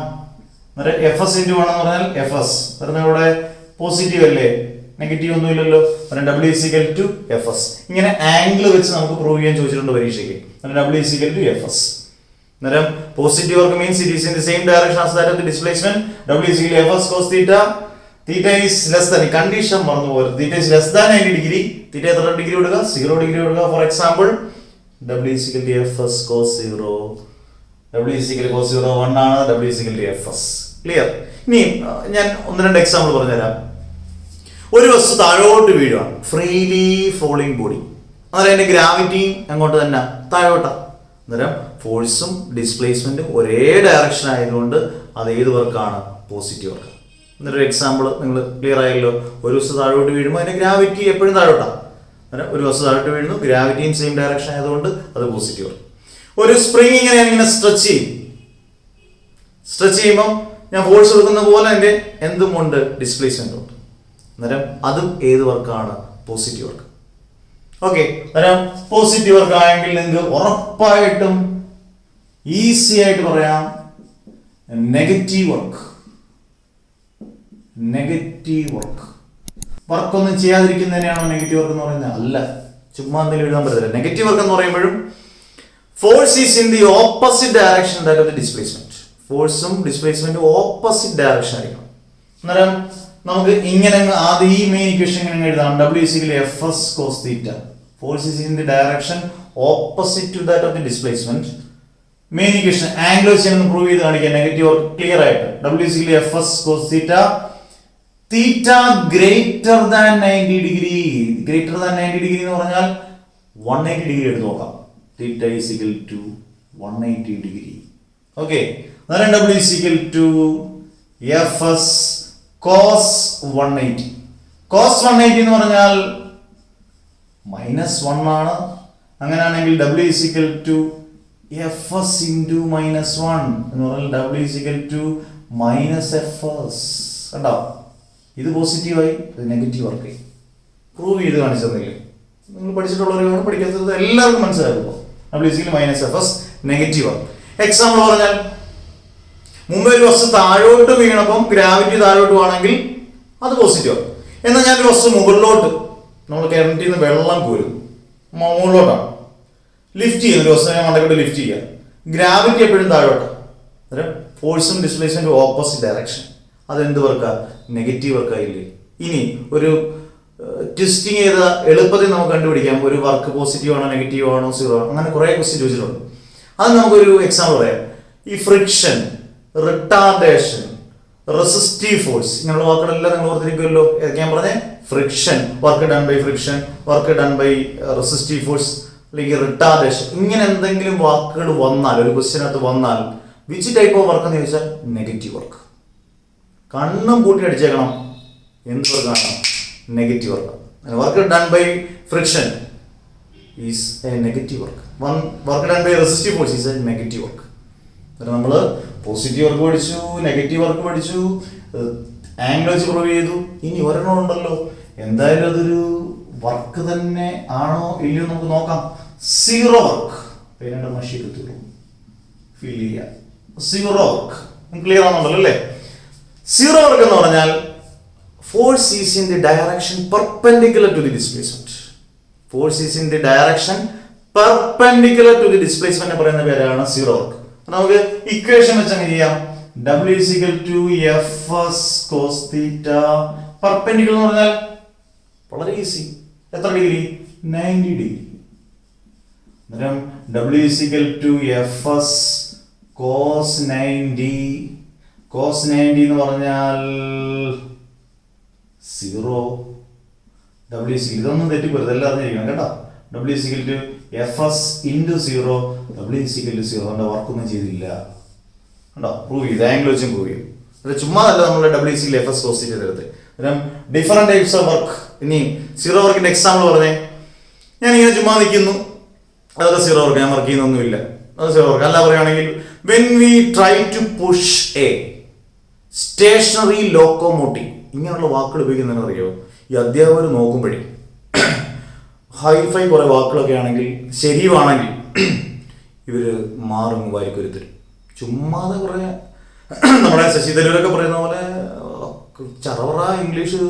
Fs × 1 എന്ന് പറഞ്ഞാൽ Fs. ഇവിടെ പോസിറ്റീവ് അല്ലേ, നെഗറ്റീവ് ഒന്നും ഇല്ലല്ലോ. W is equal to Fs. ഇങ്ങനെ ആംഗിൾ വെച്ച് നമുക്ക് പ്രൂവ് ചെയ്യാൻ ചോദിച്ചിട്ടുണ്ട് പരീക്ഷയ്ക്ക്. W is equal to Fs. അന്നേരം positive work means it is in the same direction as that of the displacement. W is equal to Fs cos theta. Theta is less than, condition മറന്നു പോകരുത്. Theta is less than 90 degree. Theta എത്ര ഡിഗ്രി കൊടുക്കുക? 0 ഡിഗ്രി കൊടുക്കുക. For example W is equal to Fs cos 0. W is equal to cos 0 1 ആണ്. W is equal to Fs. Clear? ഇനി ഞാൻ 1-2 എക്സാമ്പിൾ പറഞ്ഞുതരാം. ഒരു വസ്തു താഴോട്ട് വീഴുകയാണ്, ഫ്രീലി ഫോളിംഗ് ബോഡി. അന്നേരം അതിന്റെ ഗ്രാവിറ്റി അങ്ങോട്ട് തന്നെ താഴോട്ടാ. അന്നേരം ഫോഴ്സും ഡിസ്പ്ലേസ്മെന്റും ഒരേ ഡയറക്ഷൻ ആയതുകൊണ്ട് അത് ഏത് വർക്കാണ്? Positive work. എന്നൊരു എക്സാമ്പിൾ നിങ്ങൾ ക്ലിയർ ആയല്ലോ. ഒരു വസ്തു താഴോട്ട് വീഴുമ്പോൾ അതിന്റെ ഗ്രാവിറ്റി എപ്പോഴും താഴോട്ടാണ്. അന്നേരം ഒരു വസ്തു താഴോട്ട് വീഴുന്നു, ഗ്രാവിറ്റിയും സെയിം ഡയറക്ഷൻ ആയതുകൊണ്ട് അത് പോസിറ്റീവ് വർക്ക്. ഒരു സ്പ്രിങ് ഇങ്ങനെ സ്ട്രെച്ച് ചെയ്യും. സ്ട്രെച്ച് ചെയ്യുമ്പം ഞാൻ ഫോഴ്സ് കൊടുക്കുന്ന പോലെ എൻ്റെ എന്തുമുണ്ട്? ഡിസ്പ്ലേസ്മെന്റ് ഉണ്ട്. അന്നേരം അതും ഏത് വർക്കാണ്? Positive work. ഓക്കെ, അന്നേരം പോസിറ്റീവ് വർക്ക് ആയെങ്കിൽ നിങ്ങൾക്ക് ഉറപ്പായിട്ടും ഈസി ആയിട്ട് പറയാം നെഗറ്റീവ് വർക്ക്. നെഗറ്റീവ് വർക്ക് വർക്കൊന്നും ചെയ്യാതിരിക്കുന്നതിനെയാണോ നെഗറ്റീവ് വർക്ക് എന്ന് പറയുന്നത്? അല്ല, ചുമ്മാ എന്തെങ്കിലും എഴുതാൻ പറ്റത്തില്ല. നെഗറ്റീവ് വർക്ക് എന്ന് പറയുമ്പോഴും force is in the opposite direction that of the displacement. ഫോഴ്സും ഡിസ്പ്ലേസ്മെന്റും ഓപ്പോസിറ്റ് ഡയറക്ഷൻ ആയിരിക്കണം. അന്നേരം നമുക്ക് ഇങ്ങനെ ആദ്യം ഈ മെയിൻ ഇക്വേഷൻ ഇങ്ങനെ എഴുതാം. W is equal to Fs cos theta. Force is in the direction opposite to that of the displacement. Main equation angle വെച്ച് പ്രൂവ് ചെയ്ത് കാണിക്കാം. നെഗറ്റീവ് വർക്ക് ക്ലിയർ ആയിട്ട്. W is equal to Fs cos theta. Theta greater than 90 degree. Greater than 90 degree എന്ന് പറഞ്ഞാൽ 180 ഡിഗ്രി എടുത്ത് നോക്കാം. Theta is equal to 180 degree. Okay. അന്നേരം W is equal to Fs cos 180. cos 180 എന്ന് പറഞ്ഞാൽ -1 ആണ്. അങ്ങനെയാണെങ്കിൽ W is equal to fs into -1 എന്ന് പറഞ്ഞാൽ W is equal to -fs. കണ്ടോ, ഇത് പോസിറ്റീവായി, ഇത് നെഗറ്റീവ് വർക്കായി. പ്രൂവ് ചെയ്ത് കാണിച്ചെന്നില്ലേ? നിങ്ങൾ പഠിച്ചിട്ടുള്ളവരാണ്, പഠിക്കാത്തത് എല്ലാവർക്കും മനസ്സിലാകുമോ? W is equal to -fs, negative work. Example പറഞ്ഞാൽ മുമ്പ് ഒരു വസ്തു താഴോട്ട് വീണപ്പം ഗ്രാവിറ്റി താഴോട്ട് ആണെങ്കിൽ അത് പോസിറ്റീവ്. എന്നാൽ ഞാനൊരു വസ്തു മുകളിലോട്ട്, നമ്മൾ കിണറ്റിൽ നിന്ന് വെള്ളം കോരും, മുകളിലോട്ടാണ് ലിഫ്റ്റ് ചെയ്യുന്ന ഒരു വസ്തുവിനെ മണ്ടക്കോട്ട് ലിഫ്റ്റ് ചെയ്യുക, ഗ്രാവിറ്റി എപ്പോഴും താഴോട്ട്. അന്നേരം ഫോഴ്സും ഡിസ്പ്ലേസ്മെന്റും ഓപ്പോസിറ്റ് ഡയറക്ഷൻ. അതെന്ത് വർക്കാ? നെഗറ്റീവ് വർക്കായില്ലേ? ഇനി ഒരു ട്വിസ്റ്റിങ് ചെയ്ത എളുപ്പത്തിൽ നമുക്ക് കണ്ടുപിടിക്കാം ഒരു വർക്ക് പോസിറ്റീവ് ആണോ നെഗറ്റീവ് ആണോ സീറോ ആണോ, അങ്ങനെ കുറെ ക്വസ്റ്റ്യൻ ചോദിച്ചിട്ടുണ്ട്. അത് നമുക്കൊരു എക്സാമ്പിൾ പറയാം. ഈ ഫ്രിക്ഷൻ, റിട്ടാർഡേഷൻ, റെസിസ്റ്റീവ് ഫോഴ്സ്, ഇങ്ങനെയുള്ള വാക്കുകളെല്ലാം നിങ്ങൾ ഓർത്തിരിക്കുമല്ലോ. ഏതൊക്കെ ഞാൻ പറഞ്ഞേ? Friction, work done by friction, work done by resistive force, അല്ലെങ്കിൽ റിട്ടാർഡേഷൻ. ഇങ്ങനെ എന്തെങ്കിലും വാക്കുകൾ വന്നാൽ, ഒരു ക്വസ്റ്റ്യനകത്ത് വന്നാൽ, വിച്ച് ടൈപ്പ് ഓഫ് വർക്ക് എന്ന് ചോദിച്ചാൽ നെഗറ്റീവ് വർക്ക്. കണ്ണും കൂട്ടി അടിച്ചേക്കണം, എന്ത് വർക്കാണ്? Negative work. Work done by friction is a negative work. Work done by resistive force is a negative work. നമ്മൾ പോസിറ്റീവ് വർക്ക് പഠിച്ചു, നെഗറ്റീവ് വർക്ക് പഠിച്ചു, ആംഗിൾ വെച്ച് പ്രൂവ് ചെയ്തു. ഇനി ഒരെണ്ണം ഉണ്ടല്ലോ, എന്തായാലും അതൊരു വർക്ക് തന്നെ ആണോ ഇല്ലയോ നമുക്ക് നോക്കാം. Zero work. പേരുടെ മഷീൽ ഫീൽ ചെയ്യാം. സീറോ വർക്ക് ക്ലിയർ ആണെന്നുണ്ടല്ലോ അല്ലേ? സീറോ വർക്ക് എന്ന് പറഞ്ഞാൽ force is in the direction perpendicular to the displacement. Force is in the direction perpendicular to the displacement പറയുന്ന പേരാണ് സീറോ വർക്ക്. നമുക്ക് ഇക്വേഷൻ വെച്ച് അങ്ങനെ ചെയ്യാം. W is equal to fs cos theta. Perpendicular എന്ന് പറഞ്ഞാൽ വളരെ ഈസി. എത്ര ഡിഗ്രി? 90 ഡിഗ്രി. അന്നേരം W is equal to fs cos 90. cos 90 എന്ന് പറഞ്ഞാൽ 0. W is equal, ഇതൊന്നും തെറ്റിപ്പോരുത്, എല്ലാം അറിഞ്ഞിരിക്കണം കേട്ടോ. W is equal to fs into 0. W is equal to 0. അതിന്റെ വർക്കൊന്നും ചെയ്തില്ല കണ്ടോ? പ്രൂവ് ചെയ്ത് ആംഗിൾ വെച്ചും പ്രൂവ് ചെയ്യും. അത് ചുമ്മാ അല്ല നമ്മൾ W is equal to fs cos theta എടുത്ത്. അന്നേരം ഡിഫറെന്റ് ടൈപ്സ് ഓഫ് വർക്ക്. ഇനി സീറോ വർക്കിന്റെ എക്സാമ്പിൾ പറഞ്ഞേ. ഞാൻ ഇങ്ങനെ ചുമ്മാ നിൽക്കുന്നു, അതൊക്കെ സീറോ വർക്ക്. ഞാൻ വർക്ക് ചെയ്യുന്നൊന്നുമില്ല, അത് സീറോ വർക്ക് അല്ല. പറയുകയാണെങ്കിൽ when we try to push a stationary locomotive, ഇങ്ങനെയുള്ള വാക്കുകൾ ഉപയോഗിക്കുന്നതെന്ന് അറിയോ? ഈ അധ്യാപകർ നോക്കുമ്പോഴേ ഹൈഫൈ കുറെ വാക്കുകളൊക്കെ ആണെങ്കിൽ ശരിയാണെങ്കിൽ ഇവര് മാറും വായിക്കൊരുത്തരും. ചുമ്മാതെ കുറെ നമ്മുടെ ശശി തരൂരൊക്കെ പറയുന്ന പോലെ ചറവറ ഇംഗ്ലീഷ്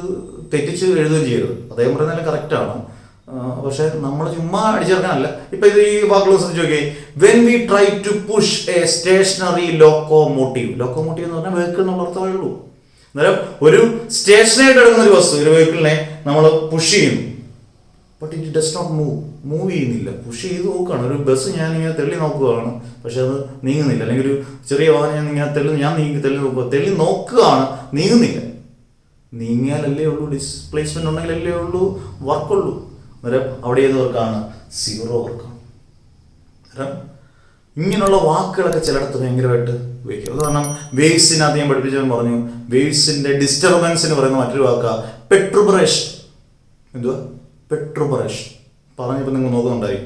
തെറ്റിച്ച് എഴുതുകയും ചെയ്യരുത്. അദ്ദേഹം പറയുന്നതെല്ലാം കറക്റ്റാണ്, പക്ഷെ നമ്മൾ ചുമ്മാ അടിച്ചേർക്കാനല്ല. ഇപ്പൊ ഇത് ഈ വാക്കുകൾ ശ്രദ്ധിച്ച് നോക്കിയേ. When we try to push a stationary locomotive. Locomotive എന്ന് പറഞ്ഞാൽ വെഹിക്കിൾ എന്നുള്ള അർത്ഥമേ ഉള്ളൂ. അന്നേരം ഒരു സ്റ്റേഷനായിട്ട് എടുക്കുന്ന ഒരു വസ്തു, ഒരു വെഹിക്കിളിനെ നമ്മൾ പുഷ് ചെയ്യുന്നു, but it does not move ചെയ്യുന്നില്ല. പുഷ് ചെയ്ത് നോക്കുകയാണ്. ഒരു ബസ് ഞാൻ ഇങ്ങനെ തെള്ളി നോക്കുകയാണ്, പക്ഷെ അത് നീങ്ങുന്നില്ല. അല്ലെങ്കിൽ ഒരു ചെറിയ വാഹനം ഞാൻ ഇങ്ങനെ തെള്ളി നോക്കുകയാണ്, നീങ്ങുന്നില്ല. നീങ്ങിയാലല്ലേ ഉള്ളൂ ഡിസ്പ്ലേസ്മെന്റ്, ഉണ്ടെങ്കിലല്ലേ ഉള്ളൂ വർക്കുള്ളൂ. അന്നേരം അവിടെ ഏത് വർക്കാണ്? സീറോ വർക്കാണ്. അന്നേരം ഇങ്ങനെയുള്ള വാക്കുകളൊക്കെ ചിലയിടത്ത് ഭയങ്കരമായിട്ട് ഉപയോഗിക്കും. കാരണം വേവ്സിനകത്ത് ഞാൻ പഠിപ്പിച്ചവൻ പറഞ്ഞു, വേവ്സിന്റെ ഡിസ്റ്റർബൻസിന് പറയുന്ന മറ്റൊരു വാക്കാ പെട്രുബറേഷൻ. എന്തുവാ? പെട്രുബറേഷൻ. പറഞ്ഞപ്പോൾ നിങ്ങൾ നോക്കുന്നുണ്ടായി.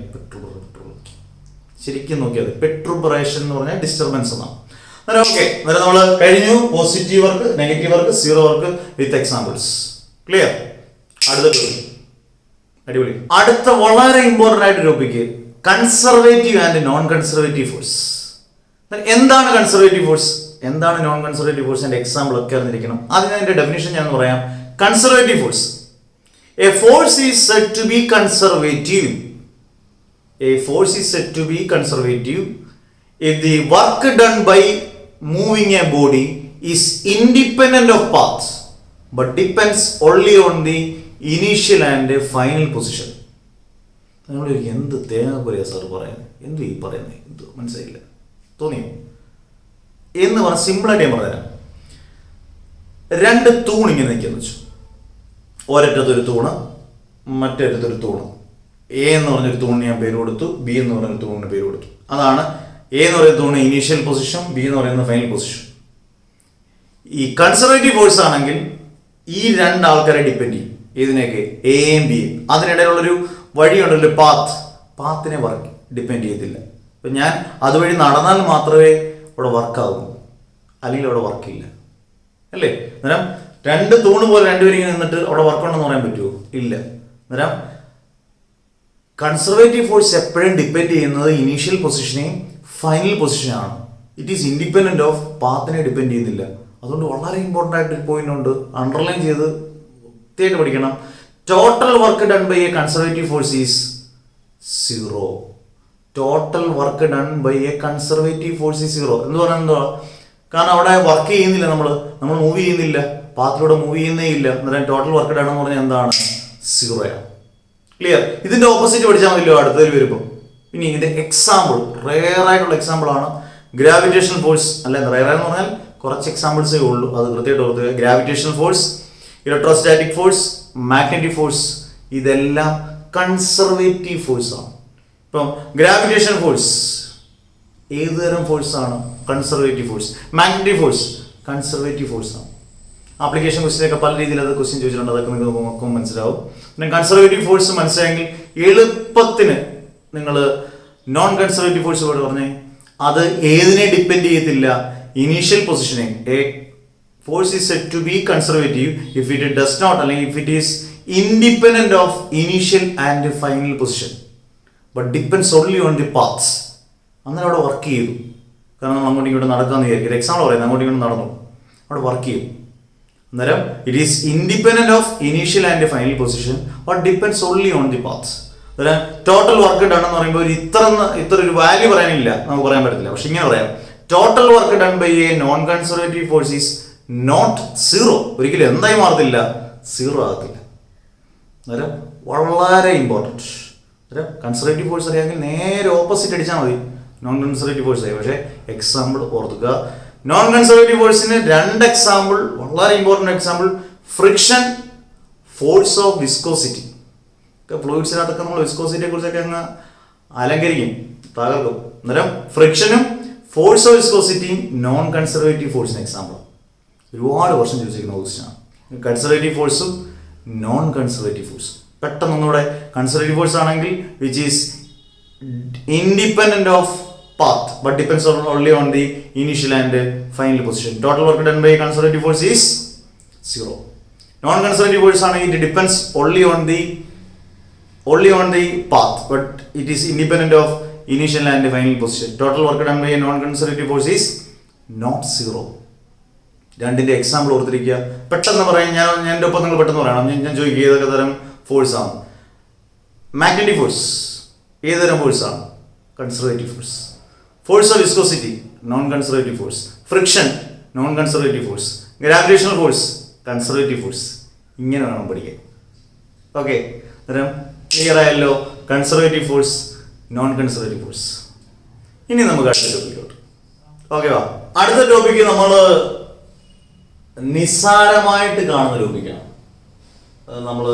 ശരിക്കും നോക്കിയത് പെട്രുബറേഷൻ എന്ന് പറഞ്ഞാൽ ഡിസ്റ്റർബൻസ് എന്നാണ്. അന്നേരം ഓക്കെ, അന്നേരം നമ്മൾ കഴിഞ്ഞു positive work, negative work, zero work with examples. Clear? അടുത്ത അടിപൊളി. അടുത്ത വളരെ ഇമ്പോർട്ടൻ്റ് ആയിട്ട് topic conservative and non conservative force. എന്താണ് കൺസർവേറ്റീവ് ഫോഴ്സ്, എന്താണ് നോൺ കൺസർവേറ്റീവ് ഫോഴ്സ്? എൻ്റെ എക്സാമ്പിൾ ഒക്കെ അറിഞ്ഞിരിക്കണം. ആദ്യം അതിന്റെ ഡെഫിനിഷൻ ഞാൻ പറയാം. Conservative force: a force is said to be conservative. A force is said to be conservative if the work done by moving a body is independent of path but depends only on the initial and final position. നമ്മൾ എന്ത് തേങ്ങ പോലെയാ സാർ പറയുന്നത്, എന്ത് ഈ പറയുന്നത്, എന്ത് മനസ്സിലായില്ല തോന്നിയോ എന്ന് പറഞ്ഞ സിമ്പിളായിട്ട് ഞാൻ പറഞ്ഞുതരാം. രണ്ട് തൂൺ ഇങ്ങനെ നിൽക്കുന്നു വെച്ചു. ഒരറ്റത്തൊരു തൂണ്, മറ്റേറ്റത്തൊരു തൂണ്. എ എന്ന് പറഞ്ഞൊരു തൂണിന് ഞാൻ പേര് കൊടുത്തു, ബി എന്ന് പറഞ്ഞൊരു തൂണിന് പേര് കൊടുത്തു. അതാണ് എ എന്ന് പറയുന്ന തൂണ് ഇനീഷ്യൽ പൊസിഷൻ, ബി എന്ന് പറയുന്ന ഫൈനൽ പൊസിഷൻ. ഈ കൺസർവേറ്റീവ് ഫോഴ്സ് ആണെങ്കിൽ ഈ രണ്ടാൾക്കാരെ ഡിപ്പെൻഡ് ചെയ്യും. ഇതിനൊക്കെ എയും ബിയും. അതിനിടയിലുള്ളൊരു വഴിയുണ്ടല്ലോ, പാത്തിനെ വർക്ക് ഡിപ്പെൻഡ് ചെയ്യത്തില്ല. ഇപ്പം ഞാൻ അതുവഴി നടന്നാൽ മാത്രമേ ഇവിടെ വർക്കാവൂ, അല്ലെങ്കിൽ അവിടെ വർക്കില്ല, അല്ലേ? അന്നേരം രണ്ട് തൂണ് പോലെ രണ്ടുപേരും ഇങ്ങനെ നിന്നിട്ട് അവിടെ വർക്കുണ്ടെന്ന് പറയാൻ പറ്റുമോ? ഇല്ല. അന്നേരം കൺസർവേറ്റീവ് ഫോഴ്സ് എപ്പോഴും ഡിപ്പെൻഡ് ചെയ്യുന്നത് ഇനീഷ്യൽ പൊസിഷനെയും ഫൈനൽ പൊസിഷനാണ്. ഇറ്റ് ഈസ് ഇൻഡിപെൻഡന്റ് ഓഫ് പാത്തിനെ ഡിപ്പെൻഡ് ചെയ്യുന്നില്ല. അതുകൊണ്ട് വളരെ ഇമ്പോർട്ടൻ്റ് ആയിട്ടൊരു പോയിന്റ് ഉണ്ട്, അണ്ടർലൈൻ ചെയ്ത് വൃത്തിയായിട്ട് പഠിക്കണം. Total work done by a conservative force is 0. Total work done by a conservative force is 0 എന്ന് പറഞ്ഞാൽ എന്താ? കാരണം അവിടെ വർക്ക് ചെയ്യുന്നില്ല, നമ്മൾ മൂവ് ചെയ്യുന്നില്ല, പാത്തിലൂടെ മൂവ് ചെയ്യുന്നേ ഇല്ല. അന്നേരം ടോട്ടൽ വർക്ക് ഡൺ എന്ന് പറഞ്ഞാൽ എന്താണ്? 0. ക്ലിയർ? ഇതിന്റെ ഓപ്പോസിറ്റ് പഠിച്ചാൽ മതിയല്ലോ അടുത്തതിൽ വരുമ്പോൾ. ഇനി ഇതിന്റെ എക്സാമ്പിൾ, റെയർ ആയിട്ടുള്ള എക്സാമ്പിൾ ആണ് ഗ്രാവിറ്റേഷണൽ ഫോഴ്സ്. അല്ല, റെയർ എന്ന് പറഞ്ഞാൽ കുറച്ച് എക്സാമ്പിൾസേ ഉള്ളൂ, അത് കൃത്യമായിട്ട് ഓർക്കുക. Gravitational force, electrostatic force, magnetic force, ഇതെല്ലാം കൺസർവേറ്റീവ് ഫോഴ്സ് ആണ്. ഇപ്പം ഗ്രാവിറ്റേഷൻ ഫോഴ്സ് ഏതുതരം ഫോഴ്സ് ആണ്? Conservative force. Magnetic force conservative force ആണ്. ആപ്ലിക്കേഷൻ ക്വസ്റ്റിനൊക്കെ പല രീതിയിൽ അത് ക്വസ്റ്റ്യൻ ചോദിച്ചിട്ടുണ്ട്, അതൊക്കെ നിങ്ങൾക്ക് നോക്കുമ്പോൾ മനസ്സിലാവും. പിന്നെ കൺസർവേറ്റീവ് ഫോഴ്സ് മനസ്സിലായെങ്കിൽ എളുപ്പത്തിന് നിങ്ങൾ നോൺ കൺസർവേറ്റീവ് ഫോഴ്സ് പോലെ പറഞ്ഞേ, അത് ഏതിനെ ഡിപ്പെൻഡ് ചെയ്യത്തില്ല? ഇനീഷ്യൽ പൊസിഷനെ. A force is set to be conservative if it does not, അല്ലെങ്കിൽ if it is independent of initial and final position but depends only on the paths. അങ്ങനെ അവിടെ വർക്ക് ചെയ്തു. കാരണം നമ്മൾ അങ്ങോട്ടും ഇങ്ങോട്ട് നടക്കാമെന്ന് വിചാരിക്കും. എക്സാമ്പിൾ പറയുന്നത്, അങ്ങോട്ടും ഇങ്ങോട്ട് നടന്നു, അവിടെ വർക്ക് ചെയ്യും. അന്നേരം it is independent of initial and final position but depends only on the paths. അന്നേരം ടോട്ടൽ വർക്ക് ഡൺ എന്ന് പറയുമ്പോൾ ഇത്ര ഒരു വാല്യൂ പറയാനില്ല, നമുക്ക് പറയാൻ പറ്റത്തില്ല. പക്ഷെ ഇങ്ങനെ പറയാം, total work done by a non conservative force is not 0. ഒരിക്കലും എന്തായി മാറത്തില്ല? 0 ആകത്തില്ല. അന്നേരം വളരെ ഇമ്പോർട്ടൻറ്റ്. അന്നേരം കൺസർവേറ്റീവ് ഫോഴ്സ് അറിയാമെങ്കിൽ നേരെ ഓപ്പോസിറ്റ് അടിച്ചാൽ മതി, നോൺ കൺസർവേറ്റീവ് ഫോഴ്സ് ആയി. പക്ഷേ എക്സാമ്പിൾ ഓർക്കുക. നോൺ കൺസർവേറ്റീവ് ഫോഴ്സിന് 2 എക്സാമ്പിൾ, വളരെ important example. Friction, force of viscosity. ഫ്ലൂയിഡ്സിനകത്തൊക്കെ നമ്മൾ വിസ്കോസിറ്റിയെ കുറിച്ചൊക്കെ അങ്ങ് അലങ്കരിക്കും, തകർക്കും. അന്നേരം ഫ്രിക്ഷനും ഫോഴ്സ് ഓഫ് വിസ്കോസിറ്റിയും നോൺ കൺസർവേറ്റീവ് ഫോഴ്സിന് എക്സാമ്പിൾ. ഒരുപാട് വർഷം ചോദിച്ചിരിക്കുന്ന ക്വസ്റ്റ്യനാണ്. കൺസർവേറ്റീവ് ഫോഴ്സും നോൺ കൺസർവേറ്റീവ് ഫോഴ്സും. പെട്ടെന്ന് ഒന്നുകൂടെ, കൺസർവേറ്റീവ് ഫോഴ്സ് ആണെങ്കിൽ which is independent of path but depends only on the initial and final position. Total work done by conservative force is 0. Non-conservative force it depends only on the path but it is independent of initial and final position. Total work done by a non-conservative force is not 0. രണ്ടിൻ്റെ എക്സാമ്പിൾ ഓർത്തിരിക്കുക. പെട്ടെന്ന് പറയാം, ഞാൻ എൻ്റെ ഒപ്പം നിങ്ങൾ പെട്ടെന്ന് പറയണം. ഞാൻ ചോദിക്കുക ഏതൊക്കെ തരം ഫോഴ്സാണ്? മാഗ്നറ്റിക് ഫോഴ്സ് ഏതുതരം ഫോഴ്സാണ്? Conservative force. Force of viscosity non conservative force. Friction non conservative force. Gravitational force conservative force. ഇങ്ങനെ വേണം പഠിക്കാൻ. ഓക്കെ, അന്നേരം ക്ലിയർ ആയല്ലോ conservative force, non conservative force. ഇനി നമുക്ക് അടുത്ത ടോപ്പിക്കോട്ട്. ഓക്കെ വാ, അടുത്ത ടോപ്പിക്ക് നമ്മൾ നിസ്സാരമായിട്ട് കാണുന്ന ടോപ്പിക്കാണ്. നമ്മൾ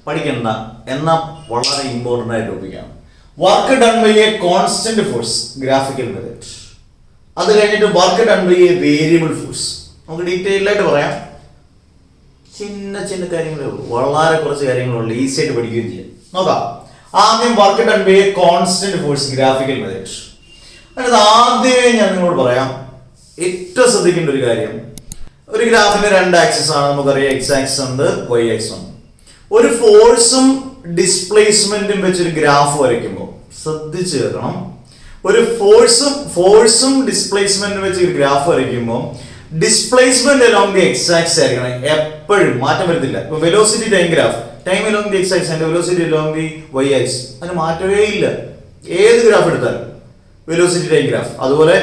പഠിക്കേണ്ട എന്നാൽ വളരെ ഇമ്പോർട്ടൻ്റ് ആയ ടോപ്പിക്കാണ്. Work done by a constant force, graphical method. അത് കഴിഞ്ഞിട്ട് work done by a variable force. നമുക്ക് ഡീറ്റെയിൽഡ് ആയിട്ട് പറയാം. ചിന്ന കാര്യങ്ങളേ ഉള്ളൂ, വളരെ കുറച്ച് കാര്യങ്ങളുള്ളൂ, ഈസി ആയിട്ട് പഠിക്കുകയും ചെയ്യാം. നോക്കാം. ആദ്യം work done by a constant force, graphical method. അതായത് ആദ്യമേ ഞാൻ നിങ്ങളോട് പറയാം, ഏറ്റവും ശ്രദ്ധിക്കേണ്ട ഒരു കാര്യം, ഒരു ഗ്രാഫിന് 2 ആക്സിസ് ആണ്, നമുക്കറിയാം. എക്സ് ആക്സിസ് ഉണ്ട്, വൈ ആക്സിസ് ഉണ്ട്. ഒരു ഫോഴ്സും ഡിസ്പ്ലേസ്മെന്റും വെച്ചൊരു ഗ്രാഫ് വരയ്ക്കുമ്പോൾ ശ്രദ്ധിച്ചു കേൾക്കണം. ഒരു ഫോഴ്സും ഡിസ്പ്ലേസ്മെന്റും വെച്ച് ഒരു ഗ്രാഫ് വരയ്ക്കുമ്പോൾ displacement along the x axis ആയിരിക്കണം, എപ്പോഴും മാറ്റം വരത്തില്ല. ഇപ്പൊ velocity time graph, time along the x axis and velocity along the y axis, അതിന് മാറ്റമേ ഇല്ല. ഏത് ഗ്രാഫ് എടുത്താലും വെലോസിറ്റി ടൈം ഗ്രാഫ്. അതുപോലെ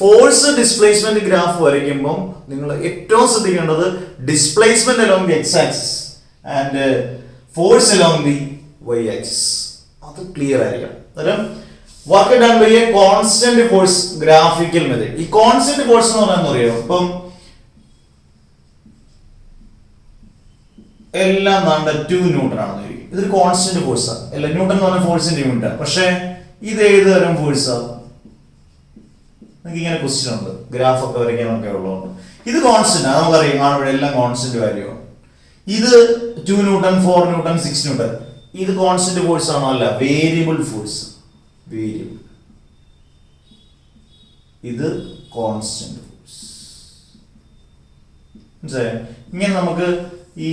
ഫോഴ്സ് ഡിസ്പ്ലേസ്മെന്റ് ഗ്രാഫ് വരയ്ക്കുമ്പോൾ നിങ്ങൾ ഏറ്റവും ശ്രദ്ധിക്കേണ്ടത് displacement along the x axis and force along the y axis. അത് ക്ലിയർ ആയിരിക്കണം. അന്നേരം work done by a constant force, graphical method. ഈ കോൺസ്റ്റന്റ് ഫോഴ്സ് എന്ന് പറഞ്ഞാൽ അറിയാം, ഇപ്പം എല്ലാം 2 ന്യൂട്ടൺ ആണെന്ന് ചോദിക്കും. ഇതൊരു കോൺസ്റ്റന്റ് ഫോഴ്സാണ്. അല്ല, ന്യൂട്ടൺ എന്ന് പറഞ്ഞ ഫോഴ്സിന്റെ യൂണിറ്റാണ്. പക്ഷെ ഇത് ഏത് തരം ഫോഴ്സാണ്? നിങ്ങൾക്ക് ഇങ്ങനെ ക്വസ്റ്റ്യൻ ഉണ്ട്, ഗ്രാഫ് ഒക്കെ വരയ്ക്കാനൊക്കെ ഉള്ളതുകൊണ്ട്. ഇത് കോൺസ്റ്റന്റ് ആണ്, നമുക്കറിയാം, കാണുമ്പോൾ എല്ലാം കോൺസ്റ്റന്റ് വാല്യൂ ആണ്. ഇത് 2 ന്യൂട്ടൺ 4 ന്യൂട്ടൺ 6 ന്യൂട്ടൺ. ഇത് കോൺസ്റ്റന്റ് ഫോഴ്സ് ആണോ? അല്ല, വേരിയബിൾ ഫോഴ്സ്. വേരിയബിൾ. ഇത് കോൺസ്റ്റന്റ് ഫോഴ്സ്. മനസ്സിലായോ? ഇങ്ങനെ നമുക്ക് ഈ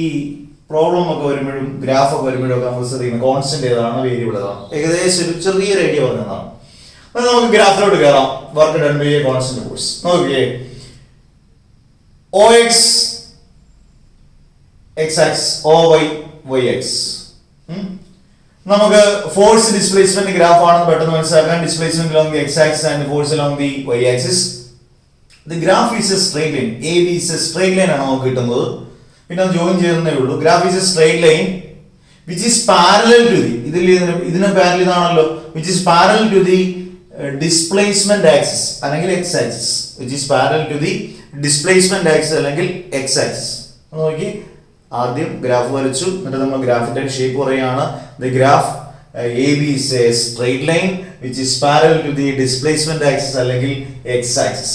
പ്രോബ്ലം ഒക്കെ വരുമ്പോഴും ഗ്രാഫ് ഒക്കെ വരുമ്പോഴും ഒക്കെ നമുക്ക് ശ്രദ്ധിക്കുന്നത് കോൺസ്റ്റന്റ് ഏതാണ് വേരിയബിൾ ഏതാണ് ഏകദേശം ഒരു ചെറിയൊരു ഐഡിയ പറഞ്ഞതാണ്. അപ്പൊ നമുക്ക് ഗ്രാഫിലോട്ട് കയറാം. Work done by a constant force. നോക്കിയേ, OX x axis, OY y axis. നമുക്ക് ഫോഴ്സ് ഡിസ്പ്ലേസ്മെന്റ് ഗ്രാഫ് ആണെന്ന് പെട്ടെന്ന് മനസ്സിലാക്കാൻ. Displacement along the x axis and force along the y axis. The graph is a straight line. AB is a straight line ആണ് നമുക്ക് കിട്ടുന്നത്. പിന്നെ അത് ജോയിൻ ചെയ്യുന്നേ ഉള്ളൂ. Graph is a straight line which is parallel to the ഇതിന് പാരലൽ ഇതാണല്ലോ, which is parallel to the displacement axis അല്ലെങ്കിൽ x axis, which is parallel to the displacement axis അല്ലെങ്കിൽ x axis. നോക്കി, ആദ്യം ഗ്രാഫ് വരച്ചു, എന്നിട്ട് നമ്മൾ ഗ്രാഫിന്റെ ഷേപ്പ് പറയുകയാണ്. The graph AB is a straight line which is parallel to the displacement axis അല്ലെങ്കിൽ x axis.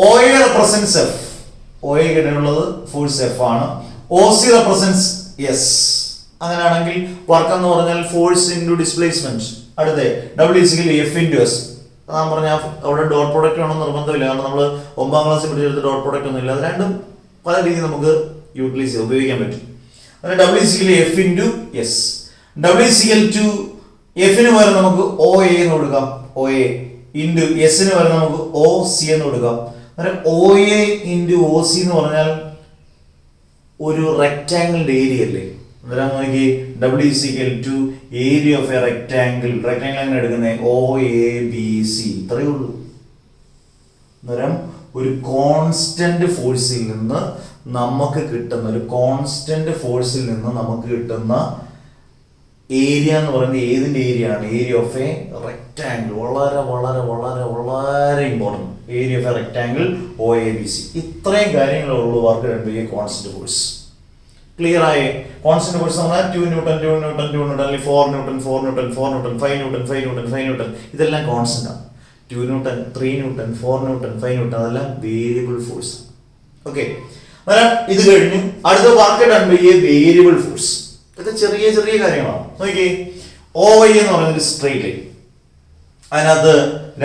OA represents F. OA കിട്ടാനുള്ളത് ഫോഴ്സ് F ആണ്. OC represents S. അങ്ങനെയാണെങ്കിൽ വർക്ക് എന്ന് പറഞ്ഞാൽ ഫോഴ്സ് ഇൻറ്റു ഡിസ്പ്ലേസ്മെന്റ്. അടുത്ത W is F into S. ഞാൻ പറഞ്ഞ അവിടെ ഡോട്ട് പ്രോഡക്റ്റ് വേണമെന്ന് നിർബന്ധമില്ല, കാരണം നമ്മൾ 9ാം ക്ലാസ്സിൽ പഠിച്ചെടുത്ത് ഡോട്ട് പ്രോഡക്റ്റ് ഒന്നും ഇല്ല. അത് രണ്ടും പല രീതിയിൽ നമുക്ക് യൂട്ടിലൈസ് ചെയ്യാൻ ഉപയോഗിക്കാൻ പറ്റും. അതായത് W is F into S. W is to F-ന് പകരം നമുക്ക് OA എന്ന് കൊടുക്കാം, OA into S-ന് പകരം നമുക്ക് OC എന്ന് കൊടുക്കാം. അന്നേരം OA into OC എന്ന് പറഞ്ഞാൽ ഒരു റെക്ടാംഗിളിന്റെ ഏരിയ അല്ലേ. അന്നേരം നോക്കി, W is to area of a rectangle. Rectangle എങ്ങനെ എടുക്കുന്നത്? OABC. ഇത്രയേ ഉള്ളൂ. അന്നേരം ഒരു കോൺസ്റ്റന്റ് ഫോഴ്സിൽ നിന്ന് നമുക്ക് കിട്ടുന്ന ഏരിയ എന്ന് പറയുന്നത് ഏതിന്റെ ഏരിയ ആണ്? Area of a rectangle. വളരെ വളരെ വളരെ വളരെ important. Area of a rectangle OABC. ഇത്രയും കാര്യങ്ങളുള്ളൂ work done by a constant force. Clear ആയി? കോൺസ്റ്റന്റ് ഫോഴ്സ് പറഞ്ഞാൽ 2 ന്യൂട്ടൺ 2 ന്യൂട്ടൺ 2 ന്യൂട്ടൺ അല്ലെങ്കിൽ 4 newton 4 newton 4 newton 5 newton 5 newton 5 newton ഇതെല്ലാം കോൺസ്റ്റന്റ് ആണ്. 2 ന്യൂട്ടൺ 3 ന്യൂട്ടൺ 4 ന്യൂട്ടൺ 5 ന്യൂട്ടൺ അതെല്ലാം വേരിയബിൾ ഫോഴ്സ്. ഓക്കെ, അന്നേരം ഇത് കഴിഞ്ഞു. അടുത്ത work done by a variable force. ഇതൊക്കെ ചെറിയ ചെറിയ കാര്യങ്ങളാണ്. നോക്കിയേ, OY എന്ന് പറയുന്നത് സ്ട്രെയിറ്റ് ലൈൻ. അതിനകത്ത്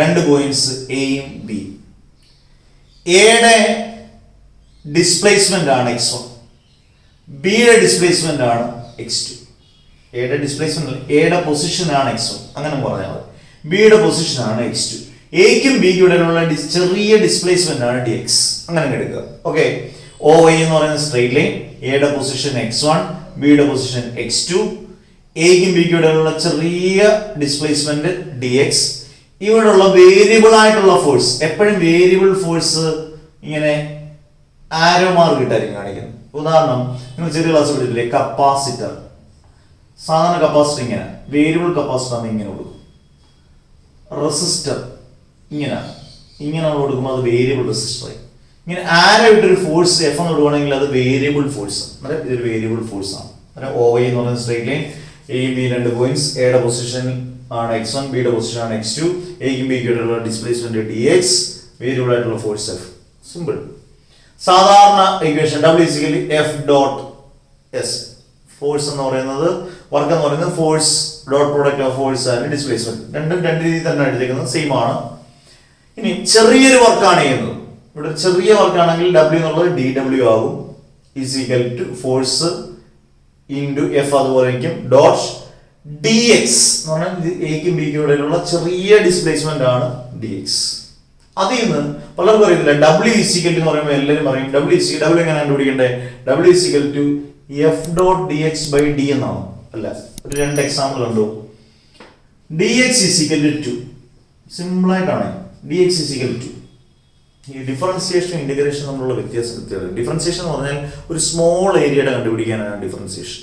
2 പോയിന്റ്സ് എയും ബി. എയുടെ ഡിസ്പ്ലേസ്മെന്റ് ആണ് x1, ബിയുടെ ഡിസ്പ്ലേസ്മെന്റ് ആണ് x2. എയുടെ ഡിസ്പ്ലേസ്മെന്റ്, എയുടെ പൊസിഷൻ ആണ് x1 അങ്ങനെ പറഞ്ഞാൽ മതി. ബിയുടെ പൊസിഷൻ ആണ് x2. എക്കും ബിക്കും ഇടയിലുള്ള ചെറിയ ഡിസ്പ്ലേസ്മെന്റ് ആണ് dx. അങ്ങനെ എടുക്കുക. ഓക്കെ, OY എന്ന് പറയുന്ന സ്ട്രെയിറ്റ് ലൈൻ, എയുടെ പൊസിഷൻ x1, ബിയുടെ പൊസിഷൻ x2, എക്കും ബിക്കും ഇടയിലുള്ള ചെറിയ ഡിസ്പ്ലേസ്മെന്റ് dx. ഇവിടെയുള്ള വേരിയബിൾ ആയിട്ടുള്ള ഫോഴ്സ്, എപ്പോഴും വേരിയബിൾ ഫോഴ്സ് ഇങ്ങനെ ആരോ മാർക്ക് ഇട്ടായിരിക്കും കാണിക്കുന്നത്. ഉദാഹരണം, നിങ്ങൾ ചെറിയ ക്ലാസ് പഠിച്ചില്ലേ, കപ്പാസിറ്റർ. സാധാരണ കപ്പാസിറ്റർ ഇങ്ങനെ, വേരിയബിൾ കപ്പാസിറ്റർ ആണ് ഇങ്ങനെ കൊടുക്കും. റെസിസ്റ്റർ ഇങ്ങനെ കൊടുക്കുമ്പോൾ അത് വേരിയബിൾ റെസിസ്റ്ററായി. ഇങ്ങനെ ആരോ ഇട്ടൊരു ഫോഴ്സ് F എന്ന് കൊടുക്കുകയാണെങ്കിൽ അത് വേരിയബിൾ ഫോഴ്സ്. അന്നേരം ഇതൊരു വേരിയബിൾ ഫോഴ്സ് ആണ്. അന്നേരം OY എന്ന് പറയുന്ന സ്ട്രെയിറ്റ് ലൈൻ, എയും ബി 2 പോയിന്റ്സ്, എയുടെ പൊസിഷൻ ആണ് x1, ബിയുടെ പൊസിഷൻ ആണ് x2, എക്കും ബിക്കും ഇടയിലുള്ള ഡിസ്പ്ലേസ്മെന്റ് dx, വേരിയബിൾ ആയിട്ടുള്ള ഫോഴ്സ് F. സിമ്പിൾ. സാധാരണ equation W is F dot S. Force എന്ന് പറയുന്നത്, വർക്ക് എന്ന് പറയുന്നത് force dot product of force and displacement. രണ്ടും രണ്ട് രീതിയിൽ തന്നെ എടുത്തിരിക്കുന്നത് സെയിം ആണ്. ഇനി ചെറിയൊരു വർക്കാണ് ചെയ്യുന്നത്. ഇവിടെ ചെറിയ വർക്കാണെങ്കിൽ W എന്നുള്ളത് dW ആകും, is equal to force into F. അതുപോലെ ഡോട്ട് dx എന്ന് പറഞ്ഞാൽ എക്കും ബിക്കും ഇടയിലുള്ള ചെറിയ ഡിസ്പ്ലേസ്മെന്റ് ആണ് dx. അതിൽ നിന്ന് പലർക്കും അറിയത്തില്ല. W is equal എന്ന് പറയുമ്പോൾ എല്ലാവരും പറയും W എങ്ങനെ കണ്ടുപിടിക്കണ്ടേ? W is equal to F dot dx by d എന്നാണ്. അല്ല, ഒരു 2 എക്സാമ്പിൾ കണ്ടു. dx is equal to 2. Simple ആയിട്ടാണ്. dx is equal to, ഈ ഡിഫറൻസിയേഷൻ ഇന്റഗ്രേഷൻ തമ്മിലുള്ള വ്യത്യാസം. ഡിഫറൻസിയേഷൻ എന്ന് പറഞ്ഞാൽ ഒരു സ്മോൾ ഏരിയയുടെ കണ്ടുപിടിക്കാനാണ് ഡിഫറൻസിയേഷൻ.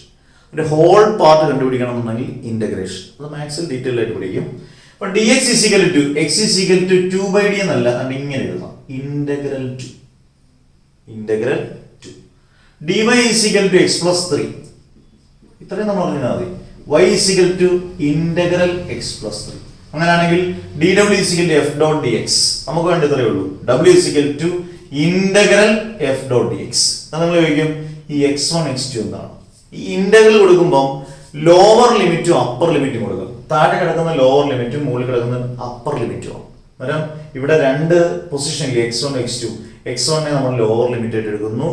ഒരു ഹോൾ പാർട്ട് കണ്ടുപിടിക്കണം എന്നുണ്ടെങ്കിൽ ഇന്റഗ്രേഷൻ. അത് മാത്സിൽ ഡീറ്റെയിൽ ആയിട്ട് പഠിക്കും. അപ്പൊ dx is equal to x is equal to 2 by d എന്നല്ല, അത് ഇങ്ങനെ എഴുതാം, integral 2 dy is equal to x plus 3. ഇത്രയും നമ്മൾ പറഞ്ഞാൽ മതി. y is equal to integral x plus 3. അങ്ങനെയാണെങ്കിൽ dw is equal to f dot dx. നമുക്ക് വേണ്ട ഇത്രയേ ഉള്ളൂ. w is equal to integral f dot dx. അത് നിങ്ങൾ ചോദിക്കും ഈ x1 x2 എന്താണ്? ഈ ഇന്റഗ്രൽ കൊടുക്കുമ്പോൾ ലോവർ ലിമിറ്റും അപ്പർ ലിമിറ്റും കൊടുക്കും. താഴെ കിടക്കുന്ന ലോവർ ലിമിറ്റും മുകളിൽ കിടക്കുന്ന അപ്പർ ലിമിറ്റും ആണ്. അന്നേരം ഇവിടെ രണ്ട് പൊസിഷനിൽ x1 x2, x1 നമ്മൾ ലോവർ ലിമിറ്റ് ആയിട്ട് എടുക്കുന്നു,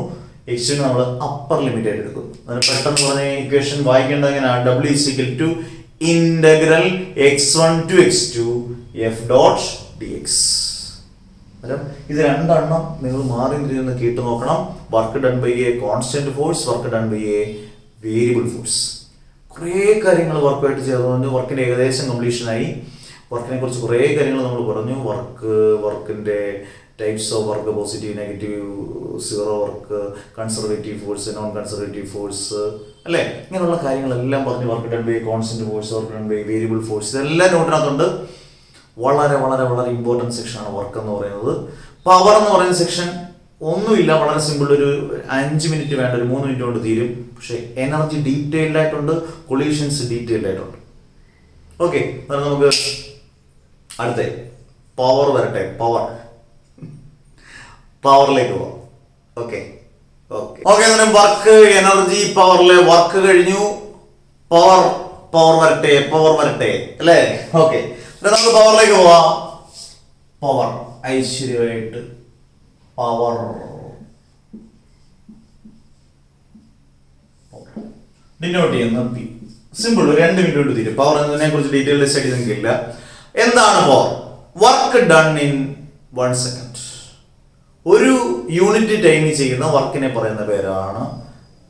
x2 നമ്മൾ അപ്പർ ലിമിറ്റ് ആയിട്ട് എടുക്കുന്നു. അന്നേരം പെട്ടെന്ന് പറഞ്ഞ ഇക്വേഷൻ വായിക്കേണ്ടത് എങ്ങനെയാണ്? W is equal to integral x1 to x2 f dot dx. അന്നേരം ഇത് രണ്ടെണ്ണം നിങ്ങൾ മാറി തിരിഞ്ഞ് കേട്ട് നോക്കണം. Work done by a constant force, work done by a variable force. കുറേ കാര്യങ്ങൾ വർക്കുമായിട്ട് ചേർന്നുകൊണ്ട് വർക്കിൻ്റെ ഏകദേശം കംപ്ലീഷനായി. വർക്കിനെ കുറിച്ച് കുറേ കാര്യങ്ങൾ നമ്മൾ പറഞ്ഞു. വർക്കിൻ്റെ types of work, positive, negative, zero work, conservative force, non conservative force, അല്ലേ? ഇങ്ങനെയുള്ള കാര്യങ്ങളെല്ലാം പറഞ്ഞു. Work done by constant force, work done by variable force, ഇതെല്ലാം നോട്ടിനകത്തുണ്ട്. വളരെ വളരെ വളരെ ഇമ്പോർട്ടൻറ്റ് സെക്ഷനാണ് വർക്ക് എന്ന് പറയുന്നത്. പവർ എന്ന് പറയുന്ന സെക്ഷൻ ഒന്നുമില്ല, വളരെ സിമ്പിൾ. ഒരു 5 മിനിറ്റ് വേണ്ട, ഒരു 3 മിനിറ്റ് കൊണ്ട് തീരും. പക്ഷേ എനർജി ഡീറ്റെയിൽഡ് ആയിട്ടുണ്ട്, കൊളീഷൻസ് ഡീറ്റെയിൽഡ് ആയിട്ടുണ്ട്. ഓക്കെ, എന്നാൽ നമുക്ക് അടുത്ത പവർ വരട്ടെ. പവറിലേക്ക് പോവാം. ഓക്കെ, അന്നേരം വർക്ക്, എനർജി, പവറിലെ വർക്ക് കഴിഞ്ഞു. പവർ വരട്ടെ അല്ലേ? ഓക്കെ, നമുക്ക് പവറിലേക്ക് പോവാം. പവർ ഐശ്വര്യമായിട്ട് പവർ ഡിനോട്ട് ചെയ്യുന്ന പി. സിമ്പിൾ, 2 മിനിറ്റ് കൊണ്ട് തീരും. പവർ എന്നതിനെ കുറിച്ച് ഡീറ്റെയിൽഡ് സ്റ്റഡി നിങ്ങൾക്ക് ഇല്ല. എന്താണ് power? Work done in 1 second. ഒരു യൂണിറ്റ് ടൈമിൽ ചെയ്യുന്ന വർക്കിനെ പറയുന്ന പേരാണ്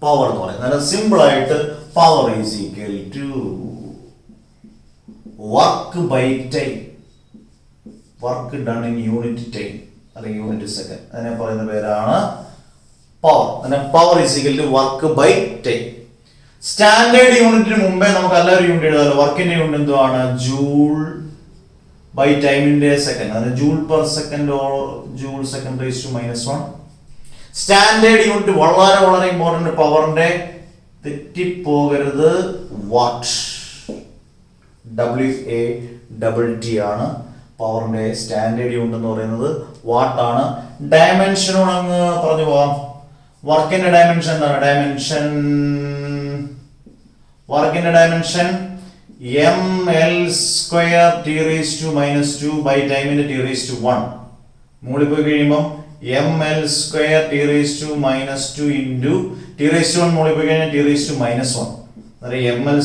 പവർ എന്ന് പറയുന്നത്. സിമ്പിൾ ആയിട്ട് power is equal to work by time. Work done in unit time അല്ലെങ്കിൽ യൂണിറ്റ് സെക്കൻഡ്, അതിനെ പറയുന്ന പേരാണ് power. Power is equal to work by time. Standard യൂണിറ്റിന് മുമ്പേ നമുക്ക് എല്ലാവരും യൂണിറ്റ് എഴുതാമല്ലോ. വർക്കിന്റെ യൂണിറ്റ് എന്തുവാണ്? ജൂൾ ബൈ ടൈമിന്റെ സെക്കൻഡ്, അതായത് joule per second or joule second raise to -1. Standard unit വളരെ വളരെ ഇമ്പോർട്ടന്റ്. പവറിന്റെ തെറ്റിപ്പോകരുത്. വാട്ട്, WATT ആണ് പവറിന്റെ സ്റ്റാൻഡേർഡ് യൂണിറ്റ് എന്ന് പറയുന്നത്. വാട്ട് ആണ്. ഡയമെൻഷനോട് അങ്ങ് പറഞ്ഞു പോവാം. വർക്കിന്റെ ഡയമെൻഷൻ എന്താണ്? വർക്കിന്റെ ഡയമെൻഷൻ ml² t⁻² ബൈ ടൈമിന്റെ t⁻1. മുകളിൽ പോയി കഴിയുമ്പോൾ ml² t⁻² ഇൻറ്റു t⁻1. മുകളിൽ പോയി കഴിഞ്ഞാൽ t⁻−1. അതായത് ml²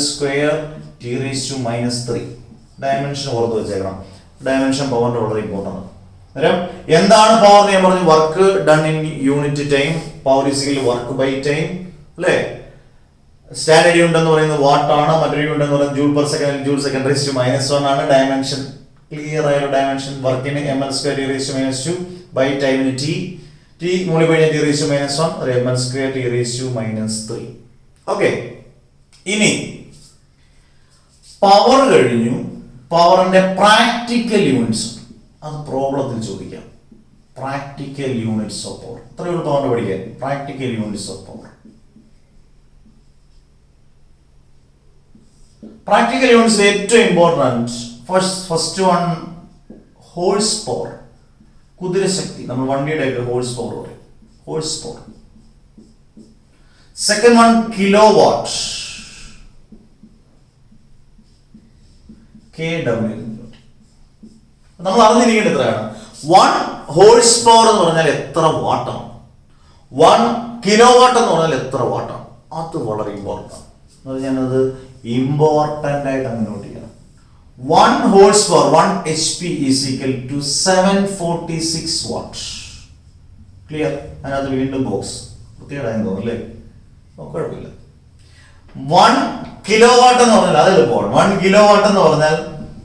t⁻3. ഡയമെൻഷൻ ഓർത്ത് വെച്ചേക്കണം. ഡയമെൻഷൻ പവറിന്റെ വളരെ ഇമ്പോർട്ടൻ്റ് ആണ്. അന്നേരം എന്താണ് പവർ? ഞാൻ പറഞ്ഞു work done in unit time. Power is equal to work by time, അല്ലേ? സ്റ്റാൻഡേർഡ് യൂണിറ്റ് എന്ന് പറയുന്നത് വാട്ട് ആണ്. മറ്റൊരു യൂണിറ്റ് എന്ന് പറയുന്നത് joule per second, joule second raise to -1 ആണ്. ഡയമെൻഷൻ ക്ലിയർ ആയ ഡയമെൻഷൻ. വർക്കിന് ml² t⁻2 ബൈ ടൈമിന് t മുകളിൽ കഴിഞ്ഞാൽ t⁻−1, ml² t⁻3. ഓക്കെ, ഇനി പവർ കഴിഞ്ഞു. പവറിന്റെ പ്രാക്ടിക്കൽ യൂണിറ്റ്സ്, അത് പ്രോബ്ലത്തിൽ ചോദിക്കാം. പ്രാക്ടിക്കൽ യൂണിറ്റ്സ് ഓഫ് പവർ അത്ര എളുപ്പമാണ് പഠിക്കാൻ. Practical units of power. Practical units ഏറ്റവും important. First one horsepower, കുതിരശക്തി. നമ്മൾ വണ്ടിയുടെ ഒക്കെ ഹോഴ്സ് പവർ പറയും, horsepower. Second one kilowatt, KW. നമ്മൾ അറിഞ്ഞിരിക്കേണ്ടത് എത്രയാണ്? 1 ഹോഴ്സ് പവർ എന്ന് പറഞ്ഞാൽ എത്ര വാട്ടാണ്? 1 കിലോ വാട്ട് എന്ന് പറഞ്ഞാൽ എത്ര വാട്ടാണ്? അത് വളരെ ഇമ്പോർട്ടൻ്റ് ആണ്. ഞാനത് ഇമ്പോർട്ടൻ്റ് ആയിട്ട് അങ്ങ് നോട്ട് ചെയ്യണം. 1 horse power 1 HP is equal to 746 watt. Clear? അതിനകത്ത് വീണ്ടും ബോക്സ് വൃത്തികേടായെന്ന് തോന്നുന്നു, അല്ലേ? കുഴപ്പമില്ല. 1 കിലോ വാട്ട് എന്ന് പറഞ്ഞാൽ അത് എളുപ്പമാണ്. 1 കിലോ വാട്ട് എന്ന് പറഞ്ഞാൽ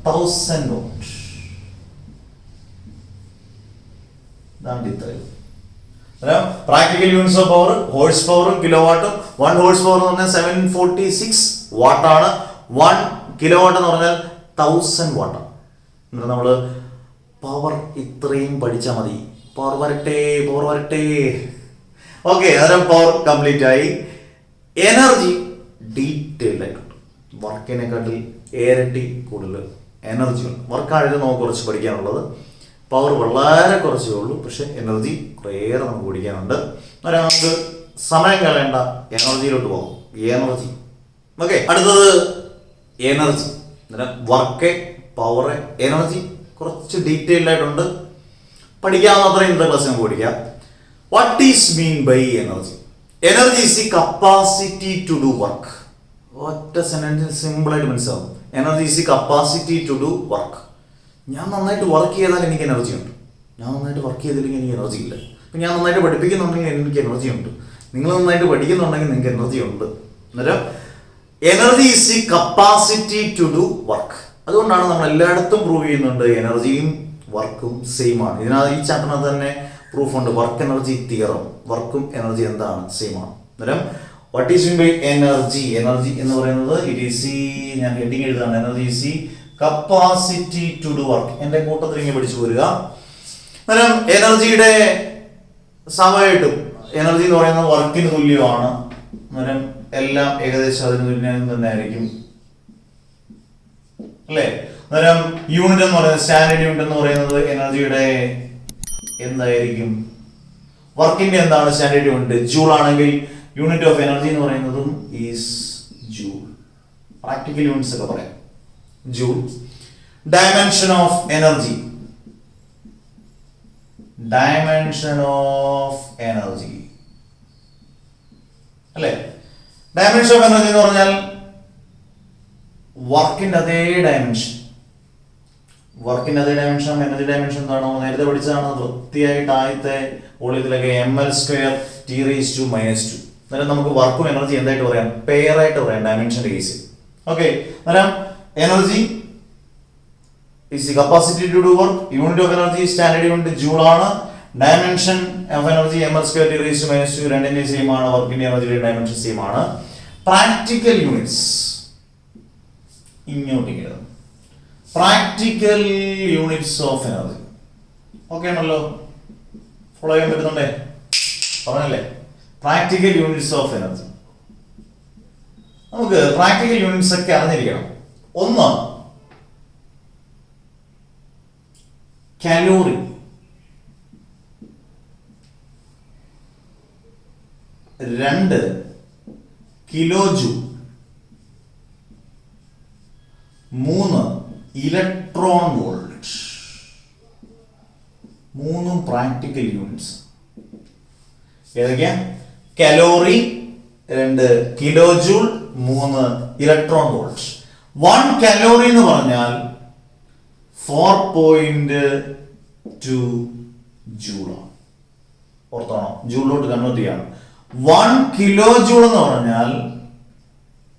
1000 വാട്ട്. ഇതാണ് ഇത്രയും. Practical units of power horse പവറും കിലോ വാട്ടും. 1 ഹോഴ്സ് പവർ എന്ന് പറഞ്ഞാൽ 746 വാട്ടാണ്. 1 കിലോ വാട്ട് എന്ന് പറഞ്ഞാൽ 1000 വാട്ടാണ്. എന്നിട്ട് നമ്മൾ പവർ ഇത്രയും പഠിച്ചാൽ മതി. പവർ വരട്ടെ. ഓക്കെ, അന്നേരം പവർ കംപ്ലീറ്റ് ആയി. എനർജി ഡീറ്റെയിൽഡ് ആയിട്ടുണ്ട്. വർക്കിനെക്കാട്ടിൽ ഇരട്ടി കൂടുതൽ എനർജി ഉണ്ട്. വർക്കാണെങ്കിൽ നമുക്ക് കുറച്ച് പഠിക്കാനുള്ളത്. പവർ വളരെ കുറച്ചേ ഉള്ളൂ, പക്ഷെ എനർജി കുറേയേറെ നമുക്ക് പഠിക്കാനുണ്ട്. നമുക്ക് സമയം കളയേണ്ട, എനർജിയിലോട്ട് പോകും. എനർജി. ഓക്കെ, അടുത്തത് എനർജി. വർക്ക്, പവർ, എനർജി കുറച്ച് ഡീറ്റെയിൽഡ് ആയിട്ടുണ്ട്. പഠിക്കാവുന്നത്ര ഇന്നത്തെ ക്ലാസ് നമുക്ക് പഠിക്കാം. What is mean by energy? Energy is the capacity to do work. ഒറ്റ സെന്റൻസ് സിമ്പിളായിട്ട് മനസ്സിലാവും. Energy is the capacity to do work. ഞാൻ നന്നായിട്ട് വർക്ക് ചെയ്താൽ എനിക്ക് എനർജി ഉണ്ട്. ഞാൻ നന്നായിട്ട് വർക്ക് ചെയ്തില്ലെങ്കിൽ എനിക്ക് എനർജി ഇല്ല. അപ്പം ഞാൻ നന്നായിട്ട് പഠിപ്പിക്കുന്നുണ്ടെങ്കിൽ എനിക്ക് എനർജി ഉണ്ട്. നിങ്ങൾ നന്നായിട്ട് പഠിക്കുന്നുണ്ടെങ്കിൽ നിങ്ങൾക്ക് എനർജി ഉണ്ട്. അന്നേരം energy is the capacity to do work. അതുകൊണ്ടാണ് നമ്മൾ എല്ലായിടത്തും പ്രൂവ് ചെയ്യുന്നുണ്ട് എനർജിയും വർക്കും സെയിം ആണ്. ഇതിനകത്ത് ഈ ചാപ്റ്ററിനകത്ത് തന്നെ പ്രൂഫുണ്ട്. Work energy theorem. വർക്കും എനർജി എന്താണ്? സെയിം ആണ്. അന്നേരം what is mean by energy? Energy എന്ന് പറയുന്നത് ഇറ്റ് ഈസ് ഞാൻ ഹെഡിങ് എഴുതാണ്. Energy is the capacity to do work. എൻ്റെ കൂട്ടത്തിൽ ഇങ്ങനെ പഠിച്ചു പോരുക. അന്നേരം എനർജിയുടെ സമയമായിട്ടും എനർജി എന്ന് പറയുന്നത് വർക്കിന് തുല്യമാണ്. അന്നേരം എല്ലാം ഏകദേശം അതിന് തുല്യം തന്നെ ആയിരിക്കും അല്ലേ? അന്നേരം യൂണിറ്റ് എന്ന് പറയുന്നത് സ്റ്റാൻഡേർഡ് യൂണിറ്റ് എന്ന് പറയുന്നത് എനർജിയുടെ എന്തായിരിക്കും? വർക്കിന്റെ എന്താണ് സ്റ്റാൻഡേർഡ് യൂണിറ്റ്? ജൂൾ ആണെങ്കിൽ യൂണിറ്റ് ഓഫ് എനർജി എന്ന് പറയുന്നതും ഈസ് ജൂൾ. പ്രാക്ടിക്കൽ യൂണിറ്റ്സ് ഒക്കെ പറയാം. Joule. Dimension of energy. Dimension of energy അല്ലേ? ഡയമെൻഷൻ ഓഫ് എനർജി എന്ന് പറഞ്ഞാൽ വർക്കിന്റെ അതേ ഡയമെൻഷൻ. വർക്കിന്റെ അതേ ഡയമെൻഷൻ എനർജി ഡയമെൻഷൻ എന്താണോ നേരത്തെ പഠിച്ചതാണ്. വൃത്തിയായിട്ട് ആദ്യത്തെ വോളിയത്തിലൊക്കെ ml² T⁻². അന്നേരം നമുക്ക് വർക്കും എനർജി എന്തായിട്ട് പറയാം? പെയർ ആയിട്ട് പറയാം ഡയമെൻഷന്റെ കേസിൽ. ഓക്കെ, അന്നേരം energy is the capacity to do work. Unit of energy standard unit joule ആണ്. Dimension of energy ml² T⁻². രണ്ടിന്റെ സെയിം ആണ്. വർക്കിന്റെ എനർജിയുടെ ഡയമെൻഷൻ സെയിം ആണ്. പ്രാക്ടിക്കൽ യൂണിറ്റ്സ് ഇങ്ങോട്ട് എഴുതാം. Practical units of energy. Okay ആണല്ലോ? ഫോളോ ചെയ്യാൻ പറ്റുന്നുണ്ടേ? പറഞ്ഞല്ലേ? Practical units of energy. നമുക്ക് പ്രാക്ടിക്കൽ യൂണിറ്റ്സ് ഒക്കെ അറിഞ്ഞിരിക്കണം. ഒന്ന് കലോറി. രണ്ട് കിലോ ജൂൾ. മൂന്ന് ഇലക്ട്രോൺ വോൾട്ട്. മൂന്നും പ്രാക്ടിക്കൽ യൂണിറ്റ്സ്. ഏതൊക്കെയാ? കലോറി, രണ്ട് കിലോ ജൂൾ, മൂന്ന് ഇലക്ട്രോൺ വോൾട്ട്. 1 കലോറി എന്ന് പറഞ്ഞാൽ 4.2 ജൂളാണ്. ഓർത്തോണം, ജൂളിലോട്ട് കൺവേർട്ട് ചെയ്യാണ്. 1 കിലോ ജൂൾ എന്ന് പറഞ്ഞാൽ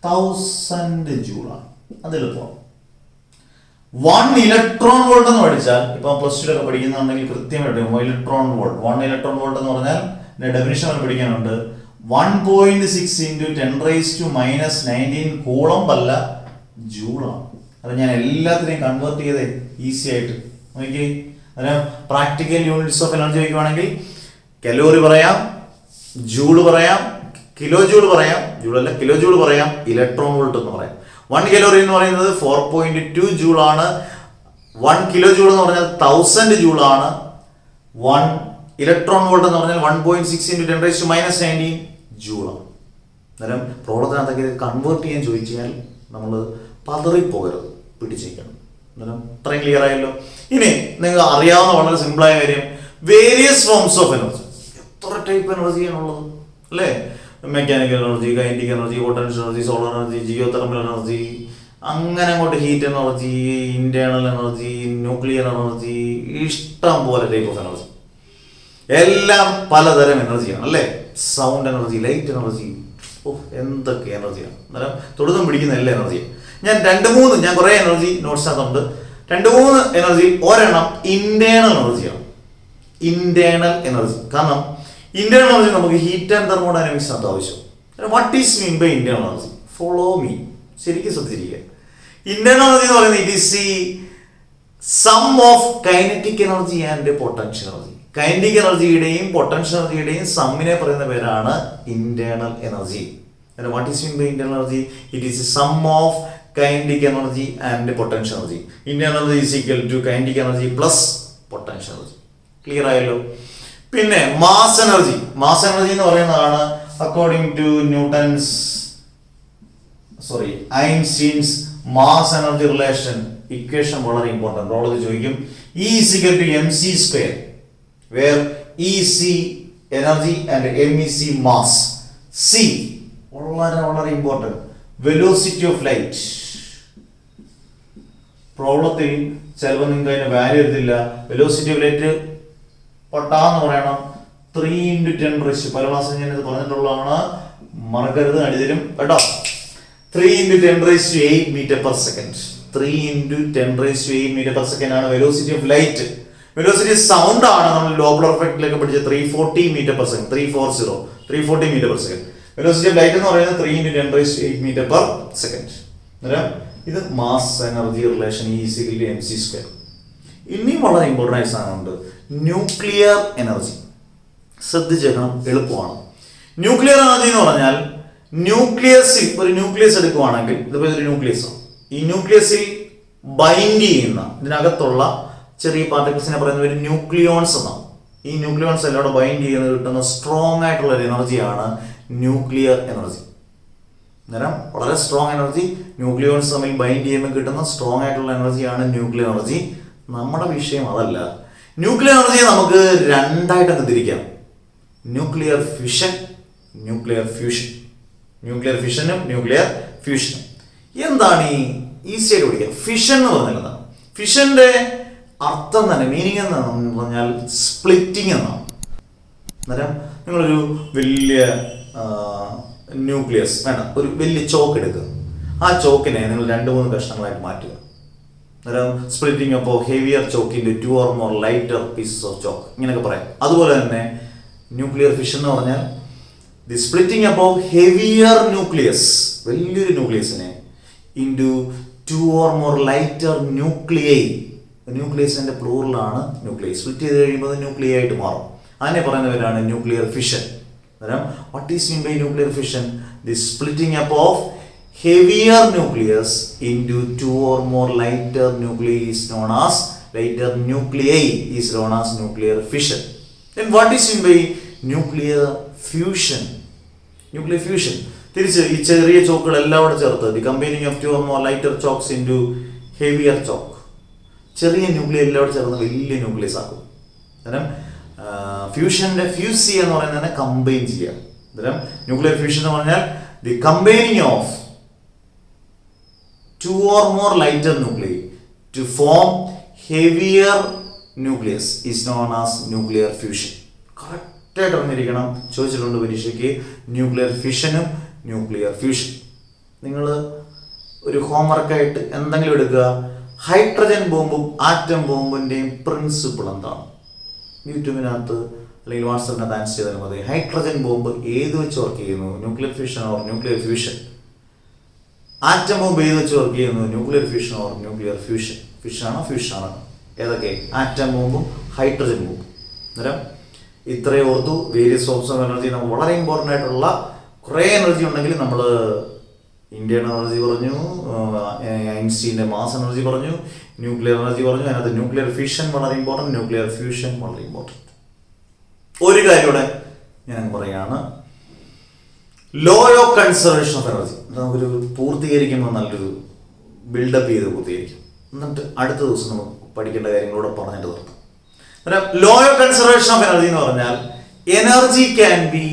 1000 ജൂളാണ്. അതെളുപ്പം. 1 ഇലക്ട്രോൺ വോൾട്ട് എന്ന് പഠിച്ചാൽ ഇപ്പൊ പ്ലസ് 2 ഒക്കെ പഠിക്കുന്നുണ്ടെങ്കിൽ കൃത്യമായിട്ട് ഇലക്ട്രോൺ വോൾട്ട് 1 ഇലക്ട്രോൺ വോൾട്ട് എന്ന് പറഞ്ഞാൽ ഡെഫിനിഷൻ പഠിക്കാനുണ്ട്. 1.6 × 10⁻⁻19 കൂളംബ് അല്ല, ജൂളാണ്. അത് ഞാൻ എല്ലാത്തിനെയും കൺവേർട്ട് ചെയ്തേ ഈസി ആയിട്ട്. നോക്കി, അന്നേരം പ്രാക്ടിക്കൽ യൂണിറ്റ്സ് ഓഫ് എനർജി വയ്ക്കുവാണെങ്കിൽ കലോറി പറയാം, ജൂള് പറയാം, കിലോ ജൂൾ പറയാം, ജൂളല്ല കിലോ ജൂൾ പറയാം, ഇലക്ട്രോൺ വോൾട്ട് എന്ന് പറയാം. 1 കലോറി എന്ന് പറയുന്നത് 4.2 ജൂൾ ആണ്. 1 കിലോ ജൂൾ എന്ന് പറഞ്ഞാൽ 1000 ജൂൾ ആണ്. 1 ഇലക്ട്രോൺ വോൾട്ട് എന്ന് പറഞ്ഞാൽ 1.6 × 10⁻⁻19 ജൂൾ ആണ്. അന്നേരം പ്രോബ്ലത്തിനകത്തൊക്കെ കൺവേർട്ട് ചെയ്യാൻ ചോദിച്ചാൽ നമ്മൾ പതറിപ്പോകരുത്, പിടിച്ചേക്കണം. അന്നേരം ഇത്രയും ക്ലിയർ ആയല്ലോ. ഇനി നിങ്ങൾ അറിയാവുന്ന വളരെ സിമ്പിളായ കാര്യം, വേരിയസ് ഫോംസ് ഓഫ് എനർജി. എത്ര ടൈപ്പ് എനർജിയാണുള്ളത് അല്ലേ? Mechanical energy, kinetic energy, potential energy, solar energy, geothermal energy, അങ്ങനെ അങ്ങോട്ട് heat energy, internal energy, nuclear energy, ഇഷ്ടം പോലെ ടൈപ്പ് ഓഫ് എനർജി. എല്ലാം പലതരം എനർജിയാണ് അല്ലേ? സൗണ്ട് എനർജി, ലൈറ്റ് എനർജി, എന്തൊക്കെ എനർജിയാണ്. അന്നേരം തൊടുതും പിടിക്കുന്ന എല്ലാ എനർജിയും. ഞാൻ കുറേ എനർജി നോട്ട്സ് അതുണ്ട്. 2-3 എനർജി, ഒരെണ്ണം ഇന്റേണൽ എനർജിയാണ്. ഇന്റേണൽ എനർജി, കാരണം ഇന്റേണൽ എനർജി നമുക്ക് ഹീറ്റ് ആൻഡ് തെർമോഡൈനാമിക്സ് അത് ആവശ്യം. What is mean by internal energy? Follow me, ശരിക്കും ശ്രദ്ധിച്ചിരിക്കുക. ഇന്റേണൽ എനർജി എന്ന് പറയുന്നത് it is the sum of kinetic energy and potential energy. Kinetic എനർജിയുടെയും പൊട്ടൻഷ്യൽ എനർജിയുടെയും സമ്മിനെ പറയുന്ന പേരാണ് internal energy. What is mean by internal energy? It is the sum of kinetic energy and potential energy. Internal energy is equal to kinetic energy plus potential energy. Clear ആയല്ലോ? പിന്നെ മാസ് എനർജി. മാസ് എനർജി എന്ന് പറയുന്നതാണ് according to Einstein's mass energy relation equation വളരെ ഇമ്പോർട്ടൻ്റ് റോള് ചോദിക്കും. E is equal to mc square where EC energy and MEC mass. C വളരെ ഇമ്പോർട്ടൻ്റ് വെലോസിറ്റി ഓഫ് ലൈറ്റ്. പ്രോബ്ലത്തിൽ ചിലപ്പോൾ നിങ്ങൾക്ക് അതിന്റെ വാല്യൂ എടുത്തില്ല. വെലോസിറ്റി ഓഫ് ലൈറ്റ് പട്ടാന്ന് പറയണം 3 × 10⁻. പല ക്ലാസ്സിൽ ഞാൻ ഇത് പറഞ്ഞിട്ടുള്ളതാണ്, മറക്കരുത്, അടിതരും കേട്ടോ. 3 × 10⁸ m/s. 3 × 10⁸ m/s ആണ് velocity of light. Velocity sound ആണ് നമ്മൾ ഡോപ്ലർ എഫക്റ്റിലൊക്കെ പഠിച്ച 340 m/s. 340 m/s. Velocity of light എന്ന് പറയുന്നത് 3 × 10⁸ m/s. ഇത് മാസ് എനർജി റിലേഷൻ E=mc². ഇനിയും വളരെ ഇമ്പോർട്ടൻ്റ് ആയ സാധനമുണ്ട്, ന്യൂക്ലിയർ എനർജി. ശ്രദ്ധിച്ചേക്കണം, എളുപ്പമാണ്. ന്യൂക്ലിയർ എനർജി എന്ന് പറഞ്ഞാൽ ന്യൂക്ലിയസിൽ ഒരു ന്യൂക്ലിയസ് എടുക്കുവാണെങ്കിൽ, ഇതിപ്പോൾ ഒരു ന്യൂക്ലിയസ് ആണ്, ഈ ന്യൂക്ലിയസിൽ ബൈൻഡ് ചെയ്യുന്ന ഇതിനകത്തുള്ള ചെറിയ പാർട്ടിക്കിൾസിനെ പറയുന്ന ഒരു ന്യൂക്ലിയോൺസ് എന്നാണ്. ഈ ന്യൂക്ലിയോൺസ് എല്ലാം കൂടെ ബൈൻഡ് ചെയ്യുന്ന കിട്ടുന്ന സ്ട്രോങ് ആയിട്ടുള്ള ഒരു എനർജിയാണ് ന്യൂക്ലിയർ എനർജി. അന്നേരം വളരെ സ്ട്രോങ് എനർജി, ന്യൂക്ലിയോൺസ് തമ്മിൽ ബൈൻഡ് ചെയ്യുമ്പോൾ കിട്ടുന്ന സ്ട്രോങ് ആയിട്ടുള്ള എനർജിയാണ് ന്യൂക്ലിയർ എനർജി. നമ്മുടെ വിഷയം അതല്ല. ന്യൂക്ലിയർ എനർജിയെ നമുക്ക് രണ്ടായിട്ടൊക്കെ തിരിക്കാം, nuclear fission, nuclear fusion. Nuclear ഫിഷനും ന്യൂക്ലിയർ ഫ്യൂഷനും എന്താണ് ഈ ഈസി ആയിട്ട് പഠിക്കുക. ഫിഷൻ എന്ന് പറഞ്ഞാൽ എന്താണ്? ഫിഷന്റെ അർത്ഥം തന്നെ, മീനിങ് എന്ന് പറഞ്ഞാൽ സ്പ്ലിറ്റിംഗ് എന്നാണ്. അന്നേരം നിങ്ങളൊരു വലിയ ന്യൂക്ലിയസ് വേണം, ഒരു വലിയ ചോക്ക് എടുക്കുക. ആ ചോക്കിനെ നിങ്ങൾ 2-3 കഷ്ണങ്ങളായിട്ട് മാറ്റുക. അന്നേരം സ്പ്ലിറ്റിംഗ് അപ്പോൾ heavier chalk into 2 or more lighter pieces of chalk, ഇങ്ങനെയൊക്കെ പറയാം. അതുപോലെ തന്നെ ന്യൂക്ലിയർ ഫിഷൻ എന്ന് പറഞ്ഞാൽ ദി സ്പ്ലിറ്റിംഗ് അപ്പോൾ ഹെവിയർ ന്യൂക്ലിയസ്, വലിയൊരു ന്യൂക്ലിയസിനെ into 2 or more lighter nuclei. ന്യൂക്ലിയസിന്റെ പ്ലൂറലാണ് ന്യൂക്ലിയസ്. സ്പ്ലിറ്റ് ചെയ്ത് കഴിയുമ്പോൾ ന്യൂക്ലിയൈ ആയിട്ട് മാറും. അതിനെ പറയുന്നവരാണ് nuclear fission. What is meant by nuclear fission? The splitting up of heavier nucleus into 2 or more lighter nuclei is known as nuclear fission. Then what is meant by nuclear fusion? Nuclear fusion തിരിച്ച് ഈ ചെറിയ ചോക്കുകൾ എല്ലാം കൂടെ ചേർത്ത് the combining of 2 or more lighter chokes into heavier chalk. ചെറിയ ന്യൂക്ലിയർ എല്ലാം കൂടെ ചേർന്ന് വലിയ ന്യൂക്ലിയസ് ആക്കും. അന്നേരം ഫ്യൂഷന്റെ ഫ്യൂസി എന്ന് പറയുന്നതിനെ കമ്പൈൻ ചെയ്യുക. അന്നേരം ന്യൂക്ലിയർ ഫ്യൂഷൻ എന്ന് പറഞ്ഞാൽ the combining of 2 or more lighter nuclei to form heavier nucleus is known as nuclear fusion. കറക്റ്റായിട്ട് അറിഞ്ഞിരിക്കണം, ചോദിച്ചിട്ടുണ്ട് പരീക്ഷയ്ക്ക്. ന്യൂക്ലിയർ ഫിഷനും ന്യൂക്ലിയർ ഫ്യൂഷൻ നിങ്ങൾ ഒരു ഹോംവർക്കായിട്ട് എന്തെങ്കിലും എടുക്കുക. ഹൈഡ്രജൻ ബോംബും ആറ്റം ബോംബിൻ്റെയും പ്രിൻസിപ്പിൾ എന്താണ്? യൂട്യൂബിനകത്ത് അല്ലെങ്കിൽ വാട്സാപ്പിനകത്ത് ആൻസർ ചെയ്താൽ മതി. ഹൈഡ്രജൻ ബോംബ് ഏത് വെച്ച് വർക്ക് ചെയ്യുന്നു? Nuclear fission or nuclear fusion. Atom bomb ഏത് വെച്ച് വർക്ക് ചെയ്യുന്നു? Nuclear fission or nuclear fusion. ഫിഷനാണോ ഫ്യൂഷനാണോ? ഏതൊക്കെ? ആറ്റം ബോംബും ഹൈഡ്രജൻ ബോംബും. അന്നേരം ഇത്രയും ഓർത്തു. വേരിയസ് ഫോംസ് ഓഫ് എനർജി നമ്മൾ വളരെ ഇമ്പോർട്ടൻ്റ് ആയിട്ടുള്ള കുറേ എനർജി ഉണ്ടെങ്കിൽ നമ്മൾ ഇന്ത്യൻ എനർജി പറഞ്ഞു, ഐൻസ്റ്റീൻ്റെ മാസ് എനർജി പറഞ്ഞു, ന്യൂക്ലിയർ എനർജി പറഞ്ഞു. അതിനകത്ത് ന്യൂക്ലിയർ ഫിഷൻ വളരെ ഇമ്പോർട്ടൻറ്റ്, ന്യൂക്ലിയർ ഫ്യൂഷൻ വളരെ ഇമ്പോർട്ടൻറ്റ്. ഒരു കാര്യം കൂടെ ഞാൻ പറയുകയാണ്, law of conservation of energy. നമുക്കൊരു പൂർത്തീകരിക്കുമ്പോൾ നല്ലൊരു ബിൽഡപ്പ് ചെയ്ത് പൂർത്തീകരിക്കും. എന്നിട്ട് അടുത്ത ദിവസം നമുക്ക് പഠിക്കേണ്ട കാര്യങ്ങളൂടെ പറഞ്ഞിട്ട് നിർത്താം. Law of conservation of energy എന്ന് പറഞ്ഞാൽ energy can be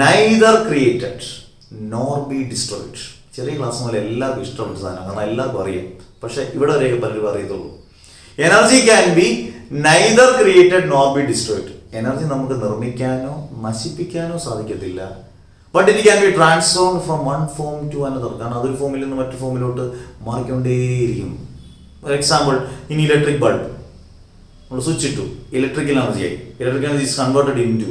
neither created nor be destroyed. ചെറിയ ക്ലാസ് മുതൽ എല്ലാവർക്കും ഇഷ്ടമുള്ള സാധനം, കാരണം എല്ലാവർക്കും അറിയാം. പക്ഷെ ഇവിടെ വരെയൊക്കെ പലരും അറിയത്തുള്ളൂ. Energy can be neither created nor be destroyed. Energy നമുക്ക് നിർമ്മിക്കാനോ നശിപ്പിക്കാനോ സാധിക്കത്തില്ല. But it can be transformed from one form to another. കാരണം അതൊരു ഫോമിൽ നിന്ന് മറ്റൊരു ഫോമിലോട്ട് മാറിക്കൊണ്ടേയിരിക്കും. For example, in electric bulb നമ്മൾ സ്വിച്ച് ഇട്ടു, ഇലക്ട്രിക്കൽ എനർജിയായി. Electrical energy is converted into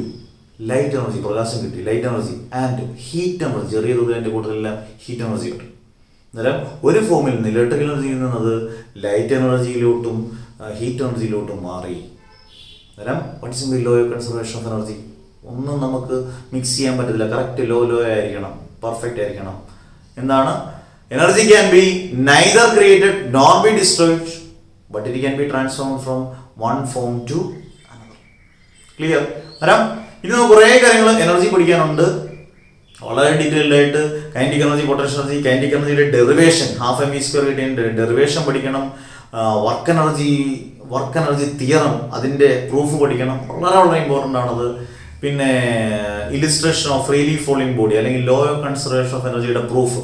light energy, പ്രകാശം കിട്ടി, light energy and heat energy. ചെറിയ തോതിൻ്റെ കൂടുതലെല്ലാം ഹീറ്റ് എനർജി ഉണ്ട്. അന്നേരം ഒരു ഫോമിൽ നിന്ന് ഇലക്ട്രിക്കൽ എനർജിയിൽ നിന്നത് ലൈറ്റ് എനർജിയിലോട്ടും ഹീറ്റ് എനർജിയിലോട്ടും മാറി. അന്നേരം what is the law of conservation of energy? ഒന്നും നമുക്ക് മിക്സ് ചെയ്യാൻ പറ്റത്തില്ല. കറക്റ്റ് ലോ ആയിരിക്കണം, പെർഫെക്റ്റ് ആയിരിക്കണം. എന്താണ്? Energy can be neither created nor be destroyed, but it can be transformed from one form to another. Clear? അന്നേരം ഇനി നമുക്ക് കുറേ കാര്യങ്ങൾ എനർജി പഠിക്കാനുണ്ട്. വളരെ ഡീറ്റെയിൽഡ് ആയിട്ട് kinetic energy, potential energy, kinetic എനർജിയുടെ derivation, half m e square കിട്ടിയതിൻ്റെ ഡെറിവേഷൻ പഠിക്കണം. വർക്ക് എനർജി തിയറം, അതിൻ്റെ പ്രൂഫ് പഠിക്കണം. വളരെ വളരെ ഇമ്പോർട്ടൻ്റ് ആണത്. പിന്നെ illustration of freely falling body അല്ലെങ്കിൽ ലോ ഓഫ് കൺസർവേഷൻ ഓഫ് എനർജിയുടെ പ്രൂഫ്,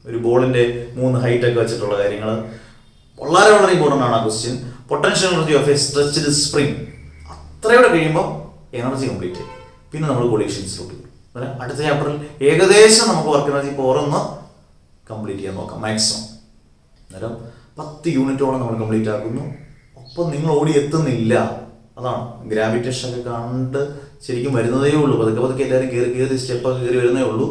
ഒരു ബോളിൻ്റെ 3 ഹൈറ്റൊക്കെ വെച്ചിട്ടുള്ള കാര്യങ്ങൾ വളരെ വളരെ ഇമ്പോർട്ടൻ്റ് ആണ് ആ question. Potential energy of a stretched spring, അത്രയോടെ കഴിയുമ്പോൾ എനർജി കംപ്ലീറ്റ് ആയി. പിന്നെ നമ്മൾ കൊളീഷൻസിലോട്ട് അടുത്ത ചാപ്റ്ററിൽ ഏകദേശം നമുക്ക് വർക്ക് എനർജി പോറൊന്ന് കംപ്ലീറ്റ് ചെയ്യാൻ നോക്കാം മാക്സിമം. അന്നേരം 10 യൂണിറ്റോളം നമ്മൾ കംപ്ലീറ്റ് ആക്കുന്നു. ഒപ്പം നിങ്ങൾ ഓടി എത്തുന്നില്ല, അതാണ് ഗ്രാവിറ്റേഷൻ ഒക്കെ കണ്ട് ശരിക്കും വരുന്നതേ ഉള്ളൂ. പതുക്കെ എല്ലാവരും കയറി സ്റ്റെപ്പൊക്കെ കയറി വരുന്നേ ഉള്ളൂ.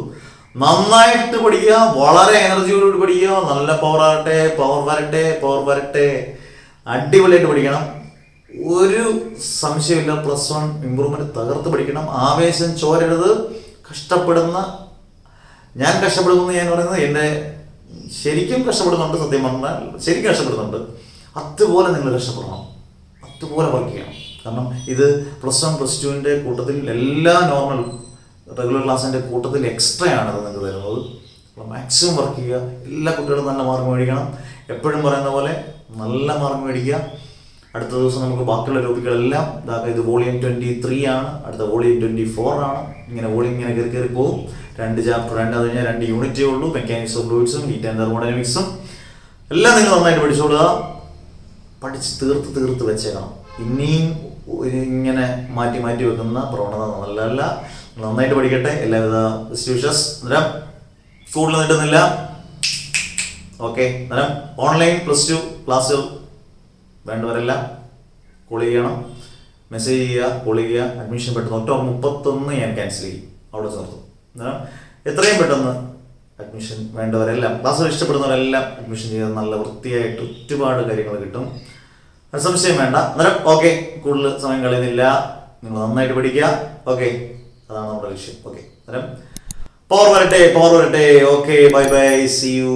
നന്നായിട്ട് പഠിക്കുക, വളരെ എനർജിയോടുകൂടി പഠിക്കുക. നല്ല പവർ വരട്ടെ, അടിപൊളിയായിട്ട് പഠിക്കണം. ഒരു സംശയമില്ല, +1 ഇമ്പ്രൂവ്മെന്റ് തകർത്ത് പഠിക്കണം. ആവേശം ചോരരുത്. ഞാൻ കഷ്ടപ്പെടുന്നു ഞാൻ പറയുന്നത് എൻ്റെ ശരിക്കും കഷ്ടപ്പെടുന്നുണ്ട്, സത്യം പറഞ്ഞാൽ ശരിക്കും കഷ്ടപ്പെടുന്നുണ്ട്. അതുപോലെ നിങ്ങൾ കഷ്ടപ്പെടണം, അതുപോലെ വർക്ക് ചെയ്യണം. കാരണം ഇത് +1 +2ൻ്റെ കൂട്ടത്തിൽ എല്ലാ നോർമൽ റെഗുലർ ക്ലാസ്സിൻ്റെ കൂട്ടത്തിൽ എക്സ്ട്രാ ആണ് ഇത് നിങ്ങൾക്ക് തരുന്നത്. അപ്പോൾ മാക്സിമം വർക്ക് ചെയ്യുക. എല്ലാ കുട്ടികളും നല്ല മാർക്ക് മേടിക്കണം. എപ്പോഴും പറയുന്ന പോലെ നല്ല മാർക്ക് മേടിക്കുക. അടുത്ത ദിവസം നമുക്ക് ബാക്കിയുള്ള ടോപ്പിക്കുകളെല്ലാം ഇത് വോളിയം 23 ആണ്, അടുത്ത വോളിയം 24 ആണ്. വോളിയം കയറി പോകും. 2 ചാപ്റ്റർ, അത് കഴിഞ്ഞാൽ 2 യൂണിറ്റേ ഉള്ളൂ. മെക്കാനിക്സ് ഓഫ് ഫ്ലൂയിഡ്സും ഹീറ്റ് ആൻഡ് തെർമോഡൈനാമിക്സും എല്ലാം നിങ്ങൾ നന്നായിട്ട് പഠിച്ചോളുക. പഠിച്ച് തീർത്ത് വെച്ചേക്കണം. ഇനിയും ഇങ്ങനെ മാറ്റി വെക്കുന്ന പ്രവണത നല്ലതല്ല. നന്നായിട്ട് പഠിക്കട്ടെ. എല്ലാവിധ വിഷസ്. അന്നേരം സ്കൂളിൽ നിട്ടുന്നില്ല. ഓക്കെ, അന്നേരം ഓൺലൈൻ +2 ക്ലാസ്സുകൾ വേണ്ടവരെല്ലാം കോൾ ചെയ്യണം, മെസ്സേജ് ചെയ്യുക, കോൾ ചെയ്യുക. അഡ്മിഷൻ പെട്ടെന്ന് ഒക്ടോബർ 31 ഞാൻ ക്യാൻസൽ ചെയ്യും, അവിടെ ചേർത്തും. എത്രയും പെട്ടെന്ന് അഡ്മിഷൻ വേണ്ടവരെല്ലാം, ക്ലാസ് ഇഷ്ടപ്പെടുന്നവരെല്ലാം അഡ്മിഷൻ ചെയ്ത് നല്ല വൃത്തിയായിട്ട് ഒരുപാട് കാര്യങ്ങൾ കിട്ടും. സംശയം വേണ്ട. അന്നേരം ഓക്കെ, കൂടുതൽ സമയം കളയുന്നില്ല. നിങ്ങൾ നന്നായിട്ട് പഠിക്കുക. ഓക്കെ, അതാണ് നമ്മുടെ ലക്ഷ്യം. ഓക്കെ, അന്നേരം പവർ വരട്ടെ. Okay, bye, see U.